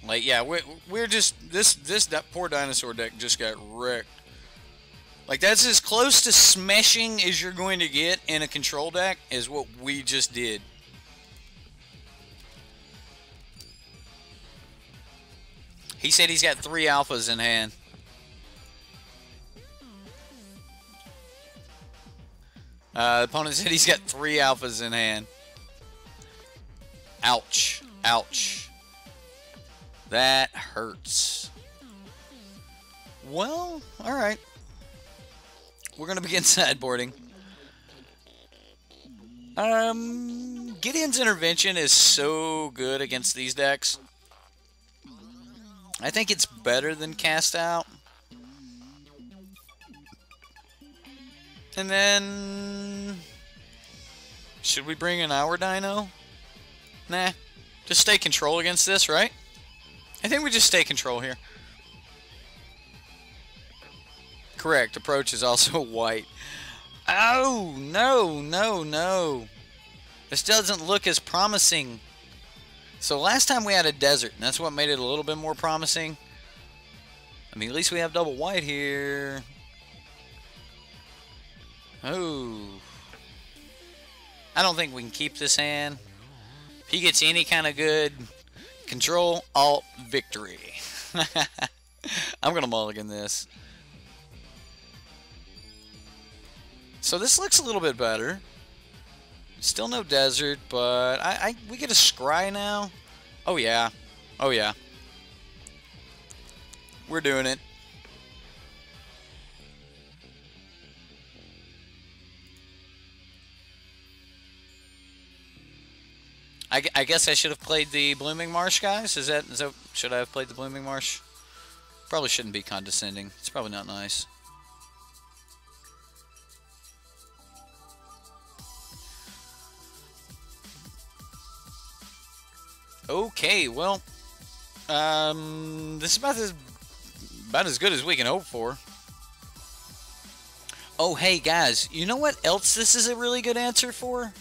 Like, yeah, we're just that poor dinosaur deck just got wrecked. Like, that's as close to smashing as you're going to get in a control deck is what we just did. He said he's got 3 alphas in hand. The opponent said he's got 3 alphas in hand. Ouch. Ouch. That hurts. Well, alright. We're going to begin sideboarding. Gideon's Intervention is so good against these decks. I think it's better than Cast Out. And then... should we bring an Our Dino? Nah. Just stay control against this, right? I think we just stay control here. Correct. Approach is also white. Oh, no, no, no. This doesn't look as promising. So last time we had a desert, and that's what made it a little bit more promising. I mean, at least we have double white here. Oh. I don't think we can keep this hand. If he gets any kind of good control, alt, victory. I'm going to mulligan this. So this looks a little bit better. Still no desert, but we get a scry now. Oh yeah. Oh yeah. We're doing it. I guess I should have played the Blooming Marsh, guys. Is that should I have played the Blooming Marsh? Probably shouldn't be condescending. It's probably not nice. Okay, well, this is about as good as we can hope for. Oh, hey, guys, you know what else this is a really good answer for?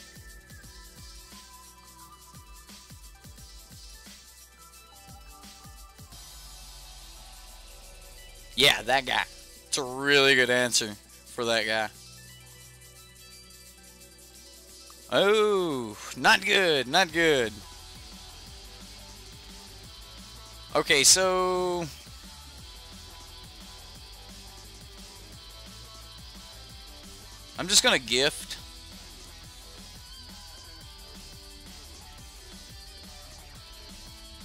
Yeah, that guy. It's a really good answer for that guy. Oh, not good, not good. Okay, so... I'm just going to gift.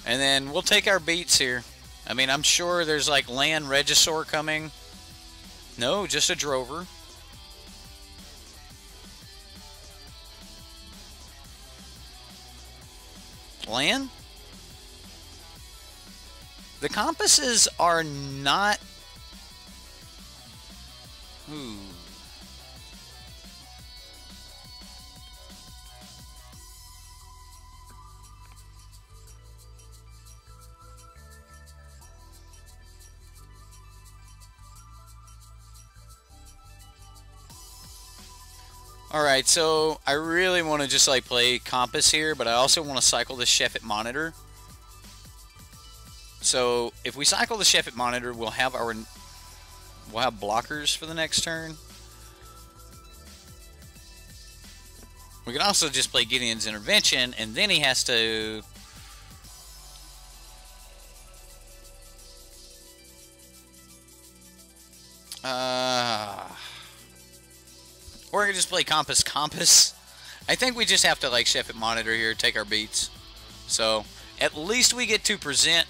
And then we'll take our beats here. I mean, I'm sure there's like land Regisaur coming. No, just a Drover. Land? The compasses are not... Ooh. Alright, so I really want to just like play Compass here, but I also want to cycle the Chef at Monitor. So if we cycle the Chef at Monitor, we'll have blockers for the next turn. We can also just play Gideon's Intervention, and then he has to... Or I can just play Compass. I think we just have to like Chef at Monitor here, take our beats. So at least we get to present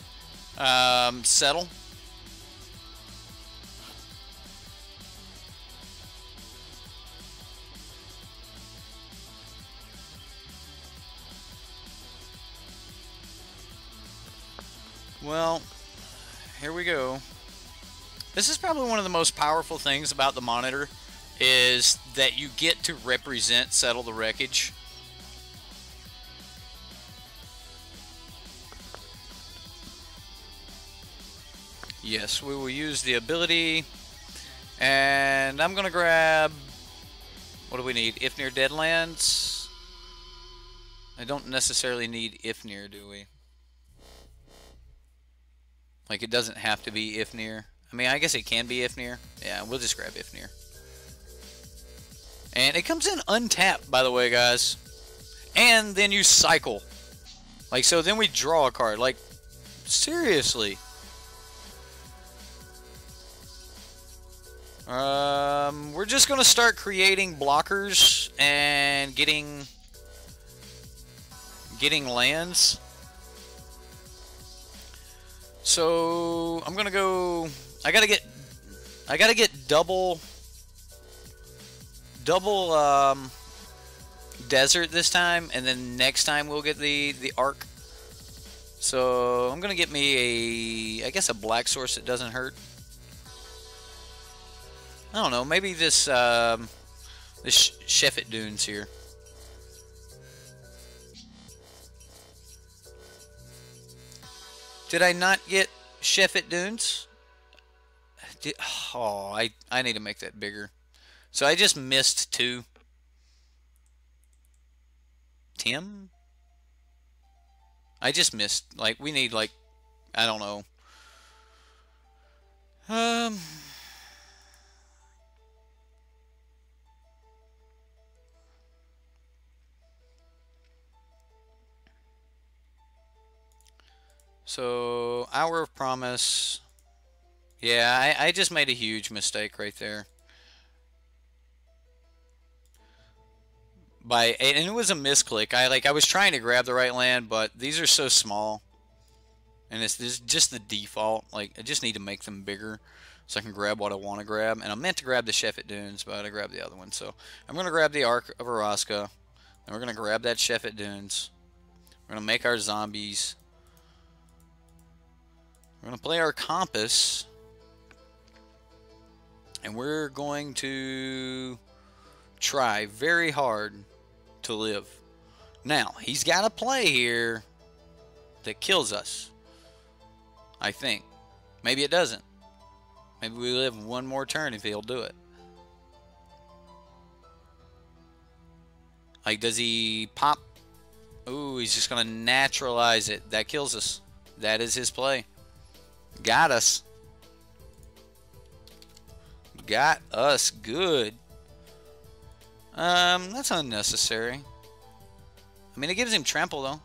Settle. Well, here we go. This is probably one of the most powerful things about the monitor, is that you get to represent Settle the Wreckage. Yes, we will use the ability, and I'm gonna grab, what do we need? If near Deadlands? I don't necessarily need if near, do we? Like, it doesn't have to be if near. I mean, I guess it can be if near. Yeah, we'll just grab if near. And it comes in untapped, by the way, guys. And then you cycle. Like, so then we draw a card. Like, seriously. We're just going to start creating blockers and getting lands. So I'm gonna go. I gotta get double desert this time, and then next time we'll get the arc. So I'm gonna get me I guess a black source that doesn't hurt. I don't know. Maybe this Chef at Dunes here. Did I not get Chef at Dunes? Oh, I need to make that bigger. So I just missed 2. Tim? I just missed, like, we need, like, I don't know. So, Hour of Promise. Yeah, I just made a huge mistake right there. And it was a misclick. I was trying to grab the right land, but these are so small. And this is just the default. Like, I just need to make them bigger so I can grab what I want to grab. And I meant to grab the Chef at Dunes, but I grabbed the other one. So, I'm going to grab the Ark of Araska. And we're going to grab that Chef at Dunes. We're going to make our zombies. We're going to play our Compass. And we're going to try very hard to live. Now, he's got a play here that kills us. I think. Maybe it doesn't. Maybe we live one more turn if he'll do it. Like, does he pop? Ooh, he's just going to naturalize it. That kills us. That is his play. Got us. Got us good. That's unnecessary. I mean, it gives him trample, though.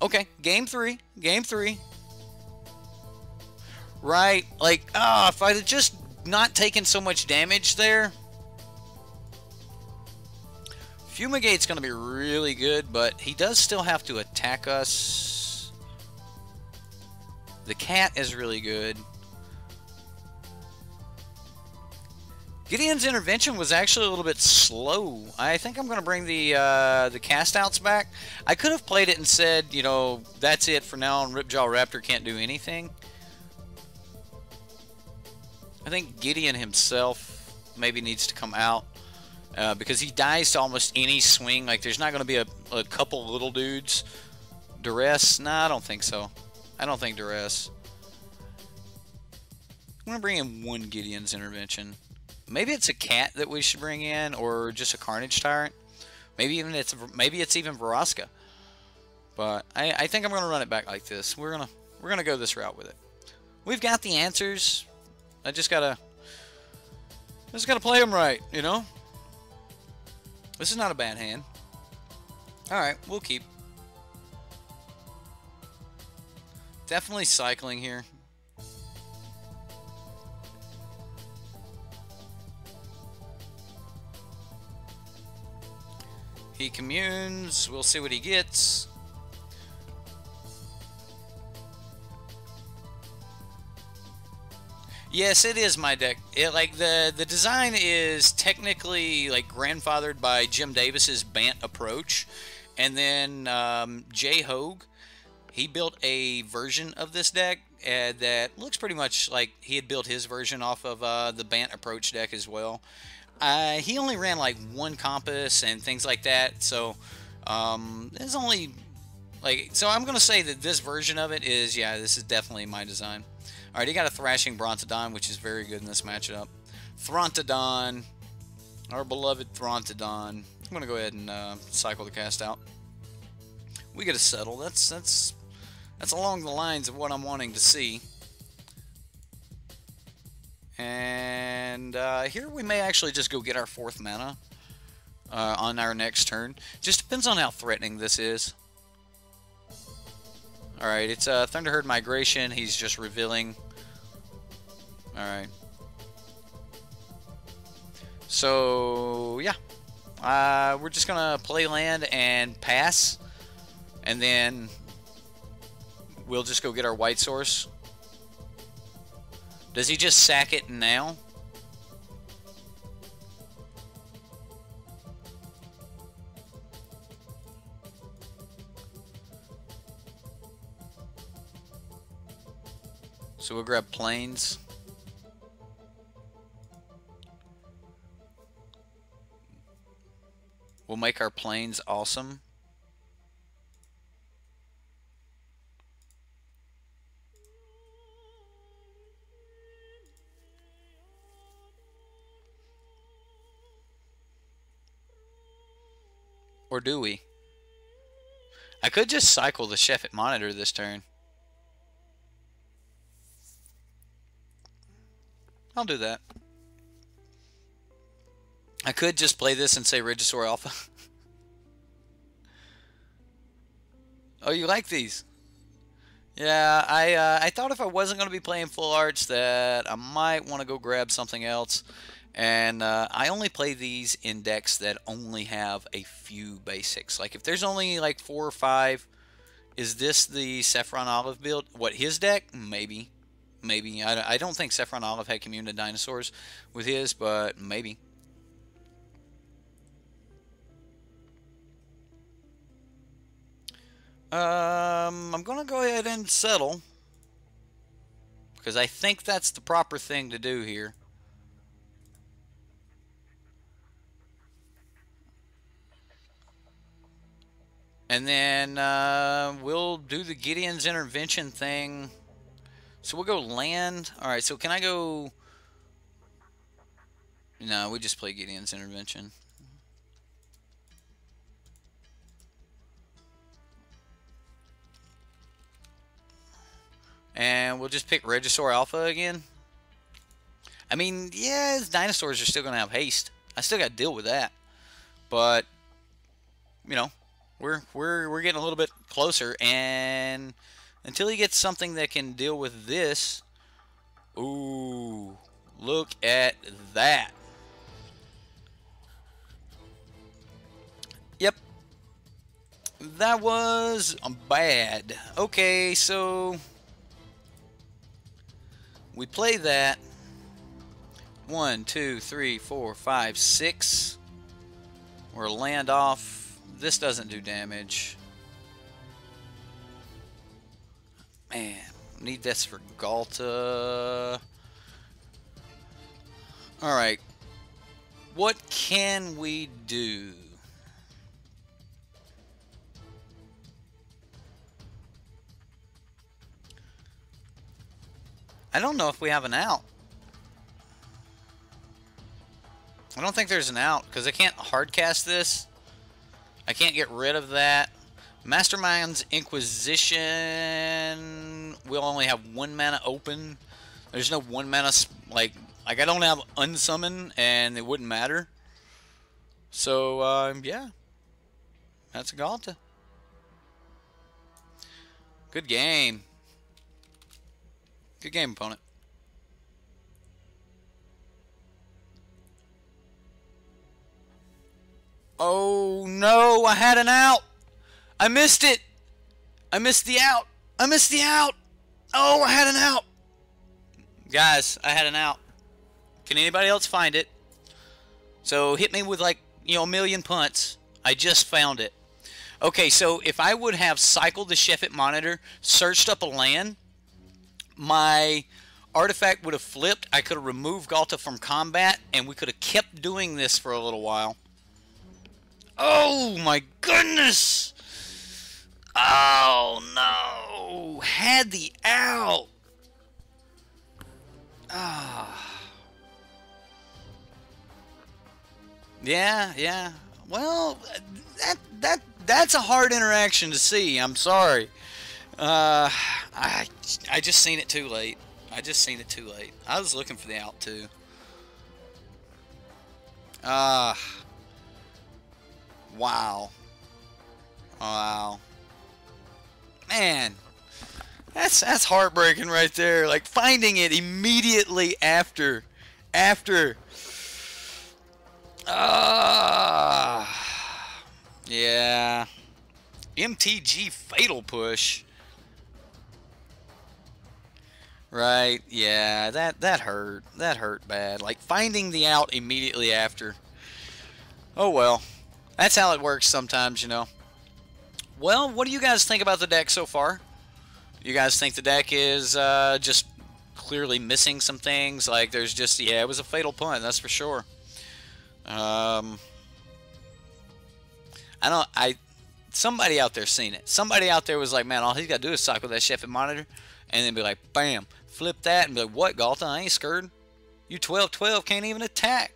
Okay, game 3. Game 3. Right, like, if I had just not taken so much damage there. Fumigate's going to be really good, but he does still have to attack us. The cat is really good. Gideon's Intervention was actually a little bit slow. I think I'm going to bring the cast outs back. I could have played it and said, you know, that's it for now on. Ripjaw Raptor can't do anything. I think Gideon himself maybe needs to come out. Because he dies to almost any swing. Like, there's not going to be a couple little dudes. Duress? Nah, I don't think so. I don't think Duress. I'm gonna bring in one Gideon's Intervention. Maybe it's a cat that we should bring in, or just a Carnage Tyrant. Maybe it's even Vraska. But I think I'm gonna run it back like this. We're gonna go this route with it. We've got the answers. I just gotta play them right, you know. This is not a bad hand. All right, we'll keep. Definitely cycling here. He communes. We'll see what he gets. Yes, it is my deck. The design is technically like grandfathered by Jim Davis's Abzan Approach, and then Jay Hogue, he built a version of this deck that looks pretty much like he had built his version off of the Abzan Approach deck as well. He only ran like one compass and things like that, so there's only so I'm gonna say that this version of it is, yeah, this is definitely my design. Alright, he got a Thrashing Brontodon, which is very good in this matchup. Throntodon, our beloved Throntodon. I'm going to go ahead and cycle the cast out. We get a settle. That's along the lines of what I'm wanting to see. And here we may actually just go get our 4th mana on our next turn. Just depends on how threatening this is. Alright, it's Thunderherd Migration. He's just revealing. Alright. So, yeah. We're just going to play land and pass. And then we'll just go get our white source. Does he just sack it now? So we'll grab plains. We'll make our plains awesome. Or do we? I could just cycle the Sheffet Monitor this turn. I'll do that. I could just play this and say Regisaur Alpha. Oh, you like these? Yeah, I thought if I wasn't going to be playing full arts that I might want to go grab something else. And I only play these in decks that only have a few basics. Like if there's only like 4 or 5, is this the Saffron Olive build? What, his deck? Maybe. Maybe. I don't think Saffron Olive had Commune to Dinosaurs with his, but maybe. I'm going to go ahead and settle, because I think that's the proper thing to do here. And then we'll do the Gideon's Intervention thing. So we'll go land. Alright, so can I go... No, we just play Gideon's Intervention. And we'll just pick Regisaur Alpha again. I mean, yeah, his dinosaurs are still going to have haste. I still got to deal with that. But, you know, we're getting a little bit closer. And until he gets something that can deal with this... Ooh, look at that. Yep. That was bad. Okay, so... we play that. 1, 2, 3, 4, 5, 6. We're land off. This doesn't do damage. Man, need this for Galta. Alright. What can we do? I don't know if we have an out. I don't think there's an out because I can't hardcast this. I can't get rid of that. Mastermind's Inquisition will only have 1 mana open. There's no 1 mana, like I don't have unsummon, and it wouldn't matter. So, yeah. That's a Galta. Good game. Good game, opponent. Oh, no. I had an out. I missed it. I missed the out. I missed the out. Oh, I had an out. Guys, I had an out. Can anybody else find it? So hit me with like, you know, a million punts. I just found it. Okay, so if I would have cycled the Sheffet Monitor, searched up a land, my artifact would have flipped. I could have removed Galta from combat, and we could have kept doing this for a little while. Oh my goodness! Oh no! Had the out! Ah. Yeah. Well, that's a hard interaction to see. I'm sorry. I just seen it too late. I was looking for the out too. Wow. Man, that's heartbreaking right there. Like finding it immediately after. Yeah. MTG Fatal Push. Right, yeah, that hurt. That hurt bad. Like finding the out immediately after. Oh well. That's how it works sometimes, you know. Well, what do you guys think about the deck so far? You guys think the deck is just clearly missing some things? Like there's just, yeah, it was a fatal punt, that's for sure. Somebody out there seen it. Somebody out there was like, man, all he's got to do is cycle that Sheffet Monitor, and then be like, bam, flip that, and be like, what, Galta? I ain't scared. You 12-12 can't even attack.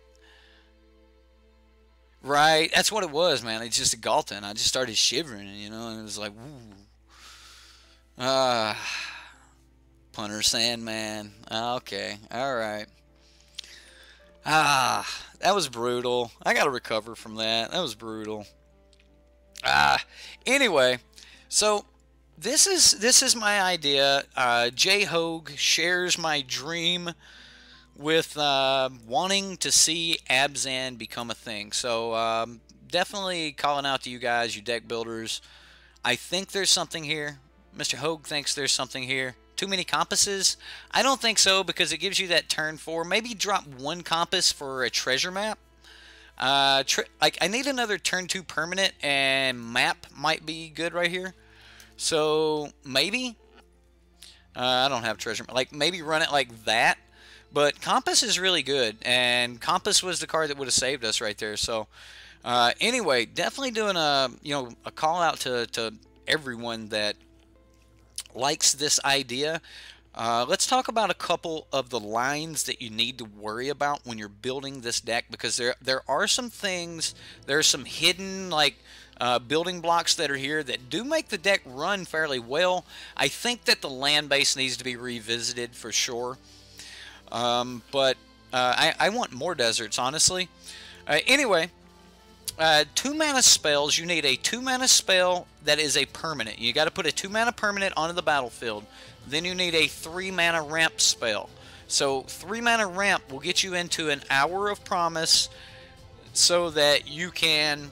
Right, that's what it was, man. It's just a Galta, and I just started shivering, you know, and it was like, ooh. Punter Sandman. Okay, all right. That was brutal. I got to recover from that. That was brutal. Anyway, so this is my idea. J Hogue shares my dream with wanting to see Abzan become a thing. So definitely calling out to you guys, you deck builders. I think there's something here. Mr. Hogue thinks there's something here. Too many compasses? I don't think so, because it gives you that turn 4. Maybe drop 1 compass for a treasure map. Like I need another turn 2 permanent, and map might be good right here. So maybe I don't have treasure. Like maybe run it like that. But compass is really good, and compass was the card that would have saved us right there. So anyway, definitely doing a call out to everyone that likes this idea. Let's talk about a couple of the lines that you need to worry about when you're building this deck, because there are some things, there are some hidden like building blocks that are here that do make the deck run fairly well. I think that the land base needs to be revisited for sure, but I want more deserts, honestly. Anyway, 2 mana spells. You need a 2 mana spell that is a permanent. You got to put a 2 mana permanent onto the battlefield. Then you need a 3 mana ramp spell. So 3 mana ramp will get you into an Hour of Promise, so that you can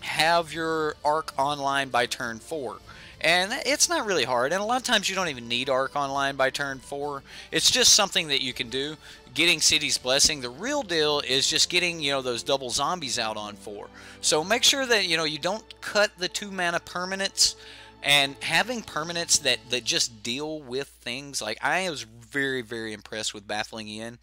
have your Arc online by turn 4. And it's not really hard, and a lot of times you don't even need Arc online by turn 4. It's just something that you can do. Getting City's Blessing. The real deal is just getting, those double zombies out on 4. So make sure that, you don't cut the 2 mana permanents, and having permanents that just deal with things. Like, I was very, very impressed with Baffling In.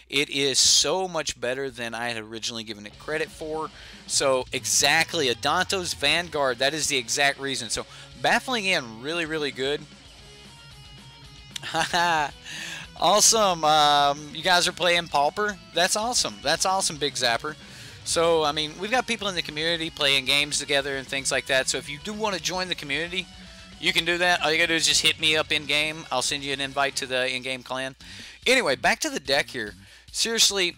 It is so much better than I had originally given it credit for. So, exactly, Adanto's Vanguard, that is the exact reason. So, Baffling In, really, really good. Awesome. You guys are playing Pauper. That's awesome. That's awesome, Big Zapper. So, I mean, we've got people in the community playing games together and things like that. So if you do want to join the community, you can do that. All you got to do is just hit me up in-game. I'll send you an invite to the in-game clan. Anyway, back to the deck here. Seriously,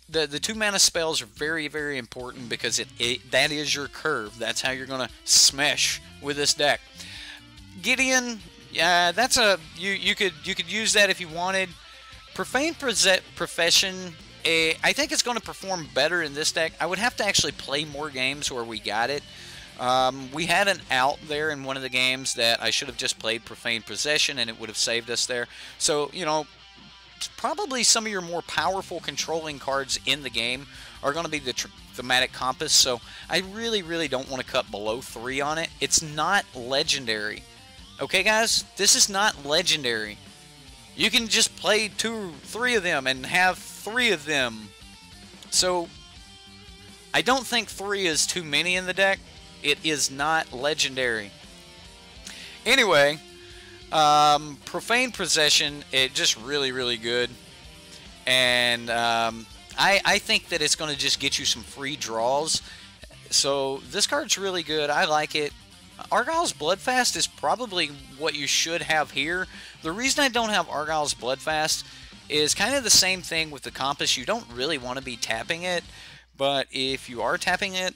the 2-mana spells are very, very important because that is your curve. That's how you're going to smash with this deck. Gideon, yeah, that's a you could use that if you wanted. Profane Profession, I think it's going to perform better in this deck. I would have to actually play more games where we got it. We had an out there in one of the games that I should have just played Profane Possession and it would have saved us there. So, you know, probably some of your more powerful controlling cards in the game are going to be the Thematic Compass. So I really, really don't want to cut below 3 on it. It's not legendary. Okay, guys? This is not legendary. You can just play 2, 3 of them and have 3 of them. So I don't think 3 is too many in the deck. It is not legendary. Anyway, Profane Possession, it just really, really good. And I think that it's going to just get you some free draws. So this card's really good. I like it. Argyle's Bloodfast is probably what you should have here. The reason I don't have Argyle's Bloodfast is kind of the same thing with the Compass. You don't really want to be tapping it, but if you are tapping it,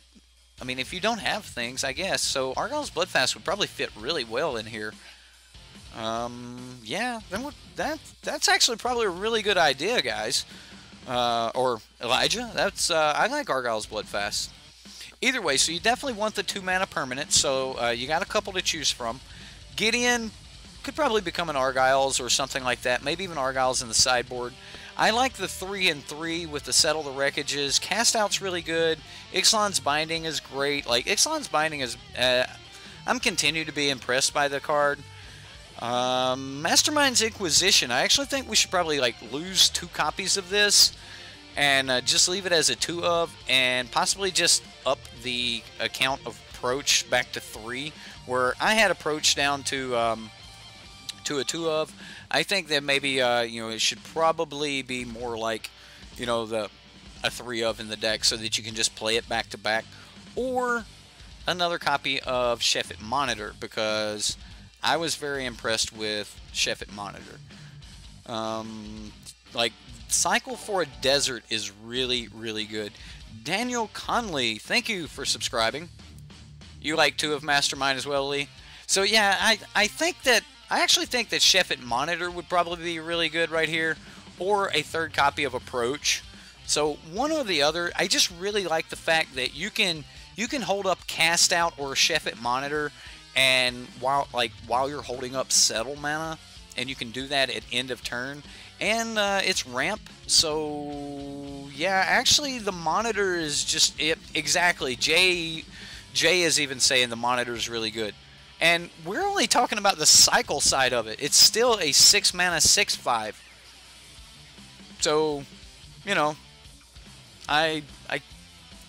I mean, if you don't have things, I guess. So Argyle's Bloodfast would probably fit really well in here. Yeah, then that's actually probably a really good idea, guys. Or Elijah. That's I like Argyle's Bloodfast. Either way, so you definitely want the 2-mana permanent, so you got a couple to choose from. Gideon could probably become an Argyle's or something like that, maybe even Argyle's in the sideboard. I like the 3 and 3 with the Settle the Wreckages. Cast Out's really good. Ixalan's Binding is great. Like, Ixalan's Binding is... I'm continue to be impressed by the card. Mastermind's Inquisition. I actually think we should probably, like, lose 2 copies of this and just leave it as a 2 of, and possibly just up the account of Approach back to 3, where I had Approach down to a 2 of. I think that maybe you know, it should probably be more like, you know, a 3 of in the deck, so that you can just play it back to back, or another copy of Sheffet Monitor, because I was very impressed with Sheffet Monitor. Like, Cycle for a Desert is really, really good. Daniel Conley, thank you for subscribing. You like 2 of Mastermind as well, Lee? So yeah, I think that I actually think that Sheffet Monitor would probably be really good right here, or a 3rd copy of Approach. So one or the other. I just really like the fact that you can hold up Cast Out or Sheffet Monitor, and while you're holding up Settle mana, and you can do that at end of turn. And it's ramp, so yeah, actually the monitor is just it exactly. Jay is even saying the monitor is really good, and we're only talking about the cycle side of it. It's still a 6-mana 6/5. So, you know, I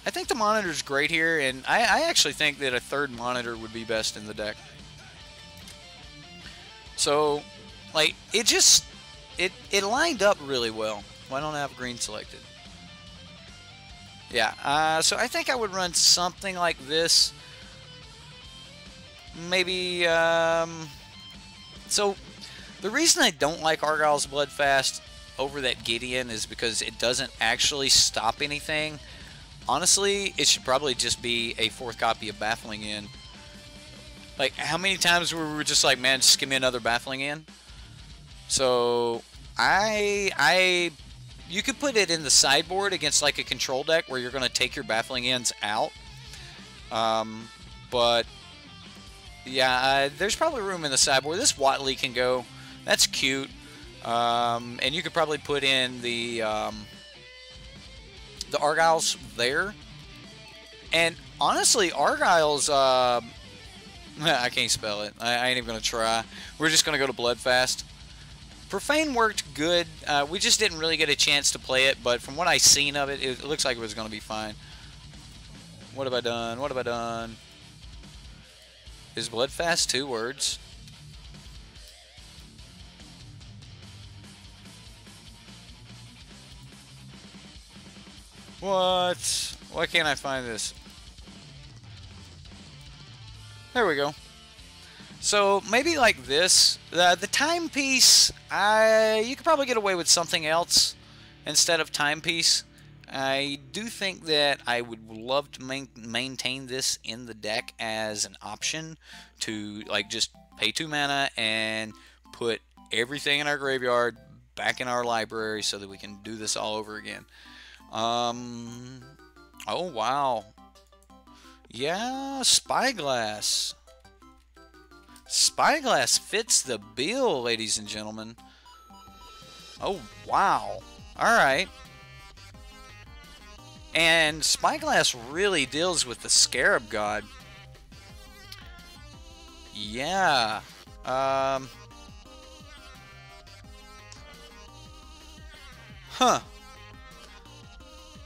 think the monitor's great here, and I actually think that a 3rd monitor would be best in the deck. So, like, it just. It lined up really well. Why don't I have green selected? Yeah, so I think I would run something like this. Maybe, so the reason I don't like Argyle's Bloodfast over that Gideon is because it doesn't actually stop anything. Honestly, it should probably just be a 4th copy of Baffling In. Like, how many times were we just like, man, just give me another Baffling In? So you could put it in the sideboard against like a control deck where you're going to take your Baffling Ends out. But yeah, there's probably room in the sideboard. This Watley can go. That's cute. And you could probably put in the Argyles there. And honestly, Argyles, I can't spell it. I ain't even going to try. We're just going to go to Bloodfast. Profane worked good. We just didn't really get a chance to play it, but from what I seen of it, it looks like it was going to be fine. What have I done? What have I done? Is Bloodfast 2 words? What? Why can't I find this? There we go. So maybe like this. The timepiece, you could probably get away with something else instead of timepiece. I do think that I would love to maintain this in the deck as an option to like just pay 2 mana and put everything in our graveyard back in our library so that we can do this all over again. Oh wow. Yeah, Spyglass. Spyglass fits the bill, ladies and gentlemen. Oh, wow. Alright. And Spyglass really deals with the Scarab God. Yeah. Huh.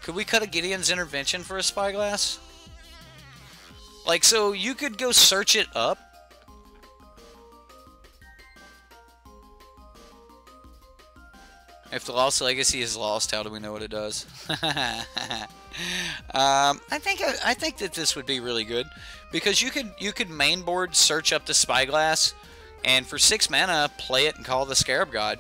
Could we cut a Gideon's Intervention for a Spyglass? Like, so you could go search it up. If the Lost Legacy is lost, how do we know what it does? I think that this would be really good because you could mainboard search up the Spyglass, and for 6 mana play it and call the Scarab God.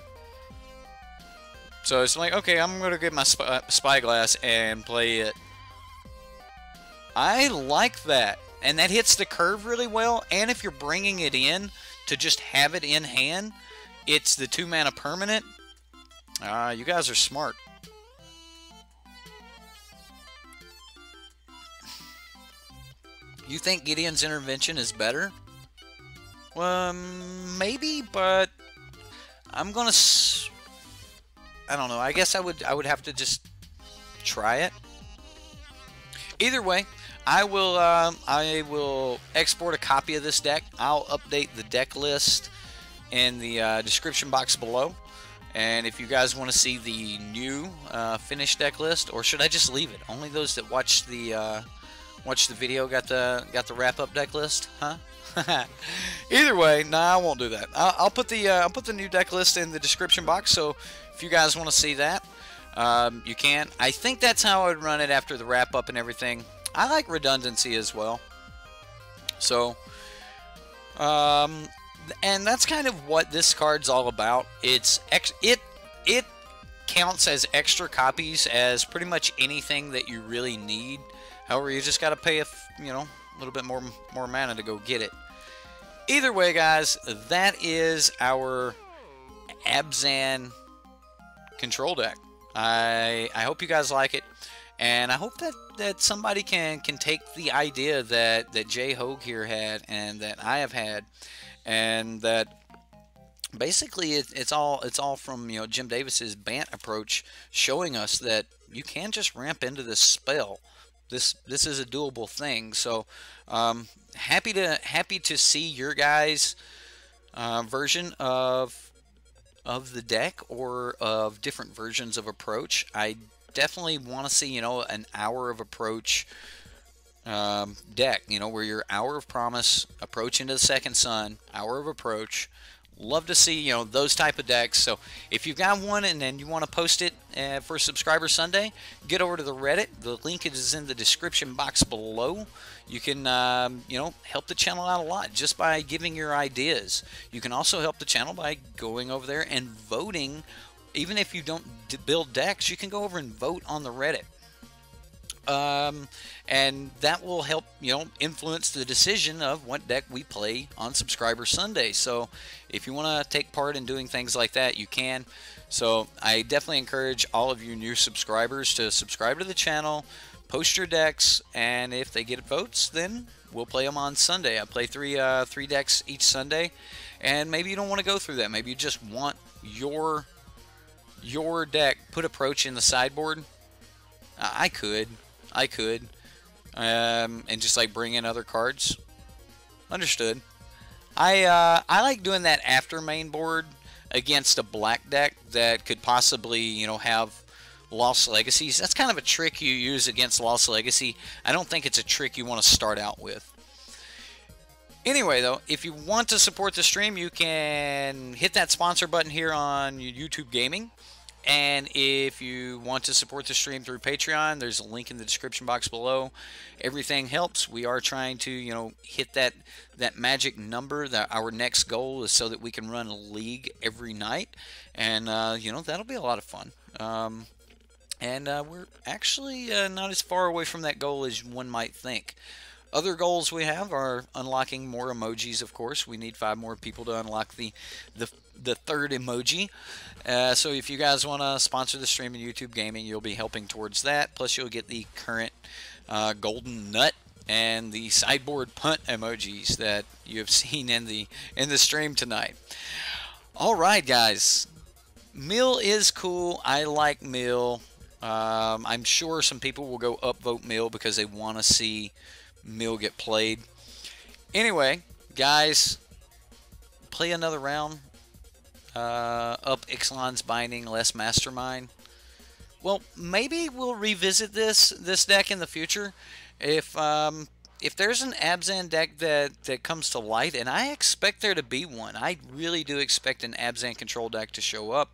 So it's like, okay, I'm gonna get my Spyglass and play it. I like that, and that hits the curve really well. And if you're bringing it in to just have it in hand, it's the 2 mana permanent. You guys are smart. You think Gideon's Intervention is better? Maybe, but I'm gonna. I don't know. I guess I would have to just try it. Either way, I will export a copy of this deck. I'll update the deck list in the description box below. And if you guys want to see the new finished deck list, or should I just leave it? Only those that watch the video got the wrap up deck list, huh? Either way, nah, I won't do that. I'll put the new deck list in the description box. So if you guys want to see that, you can. I think that's how I would run it after the wrap up and everything. I like redundancy as well. So, and that's kind of what this card's all about. It counts as extra copies as pretty much anything that you really need. However, you just got to pay a little bit more mana to go get it. Either way, guys, that is our Abzan control deck. I hope you guys like it, and I hope that somebody can take the idea that Jay Hogue here had and that I have had, and that basically it's all from Jim Davis's Bant approach, showing us that you can just ramp into this spell. This is a doable thing. So happy to see your guys' version of the deck, or of different versions of approach. I definitely want to see an Hour of Approach deck, where your Hour of Promise, Approach into the Second Sun, Hour of Approach. Love to see those type of decks. So if you've got one and then you want to post it for Subscriber Sunday, get over to the Reddit. The link is in the description box below. You can help the channel out a lot just by giving your ideas. You can also help the channel by going over there and voting. Even if you don't build decks, you can go over and vote on the Reddit. And that will help influence the decision of what deck we play on Subscriber Sunday. So if you want to take part in doing things like that, you can. So I definitely encourage all of you new subscribers to subscribe to the channel, post your decks, and if they get votes, then we'll play them on Sunday. I play three decks each Sunday, and maybe you don't want to go through that. Maybe you just want your deck put Approach in the sideboard. I could, and just like bring in other cards. Understood. I like doing that after main board against a black deck that could possibly have Lost Legacies. That's kind of a trick you use against Lost Legacy. I don't think it's a trick you want to start out with. Anyway, though, if you want to support the stream, you can hit that sponsor button here on YouTube Gaming. And if you want to support the stream through Patreon, there's a link in the description box below. Everything helps. We are trying to, hit that magic number. That our next goal is so that we can run a league every night, and that'll be a lot of fun. And we're actually not as far away from that goal as one might think. Other goals we have are unlocking more emojis, of course. We need 5 more people to unlock the third emoji. So if you guys want to sponsor the stream in YouTube Gaming, you'll be helping towards that. Plus, you'll get the current golden nut and the sideboard punt emojis that you have seen in the stream tonight. All right, guys. Mill is cool. I like Mill. I'm sure some people will go upvote Mill because they want to see Mill get played. Anyway, guys, play another round. Up Ixalan's Binding, less Mastermind. Well, maybe we'll revisit this deck in the future. If there's an Abzan deck that comes to light, and I expect there to be one. I really do expect an Abzan control deck to show up.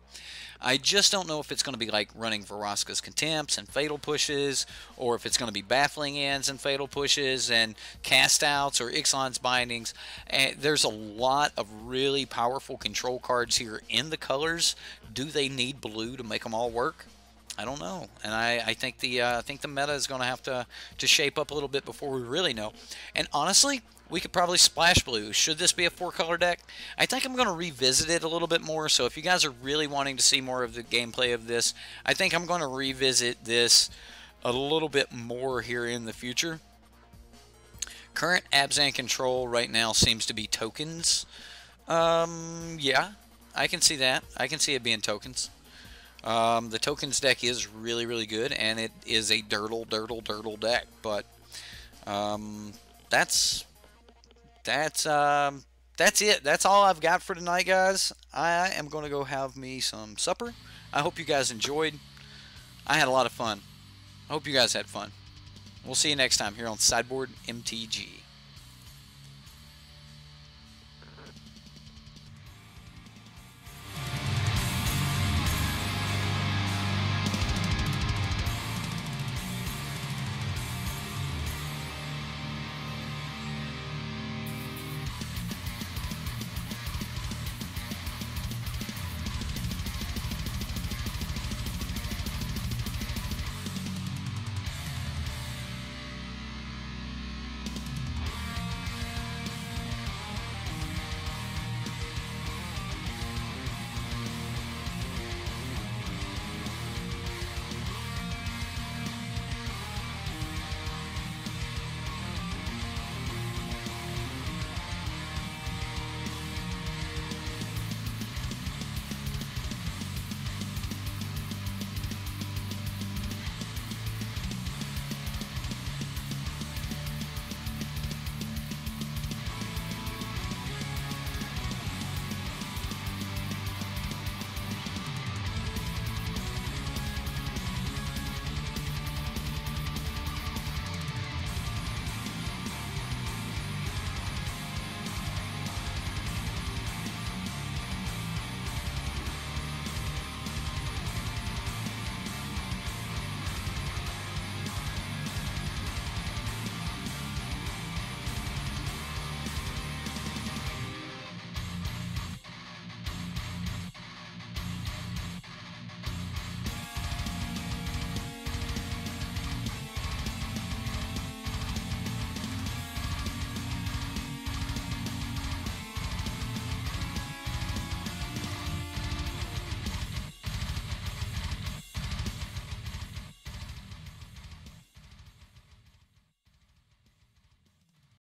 I just don't know if it's going to be like running Vraska's Contempts and Fatal Pushes, or if it's going to be Baffling Ends and Fatal Pushes and Cast Outs or Ixalan's Bindings. And there's a lot of really powerful control cards here in the colors. Do they need blue to make them all work? I don't know, and I think the meta is going to have to shape up a little bit before we really know. And honestly, we could probably splash blue. Should this be a 4-color deck? I think I'm going to revisit it a little bit more. So if you guys are really wanting to see more of the gameplay of this, I think I'm going to revisit this a little bit more here in the future. Current Abzan control right now seems to be tokens. Yeah, I can see that. I can see it being tokens. The tokens deck is really, really good, and it is a dirtle deck. But that's it. That's all I've got for tonight, guys. I am going to go have me some supper. I hope you guys enjoyed. I had a lot of fun. I hope you guys had fun. We'll see you next time here on Sideboard MTG.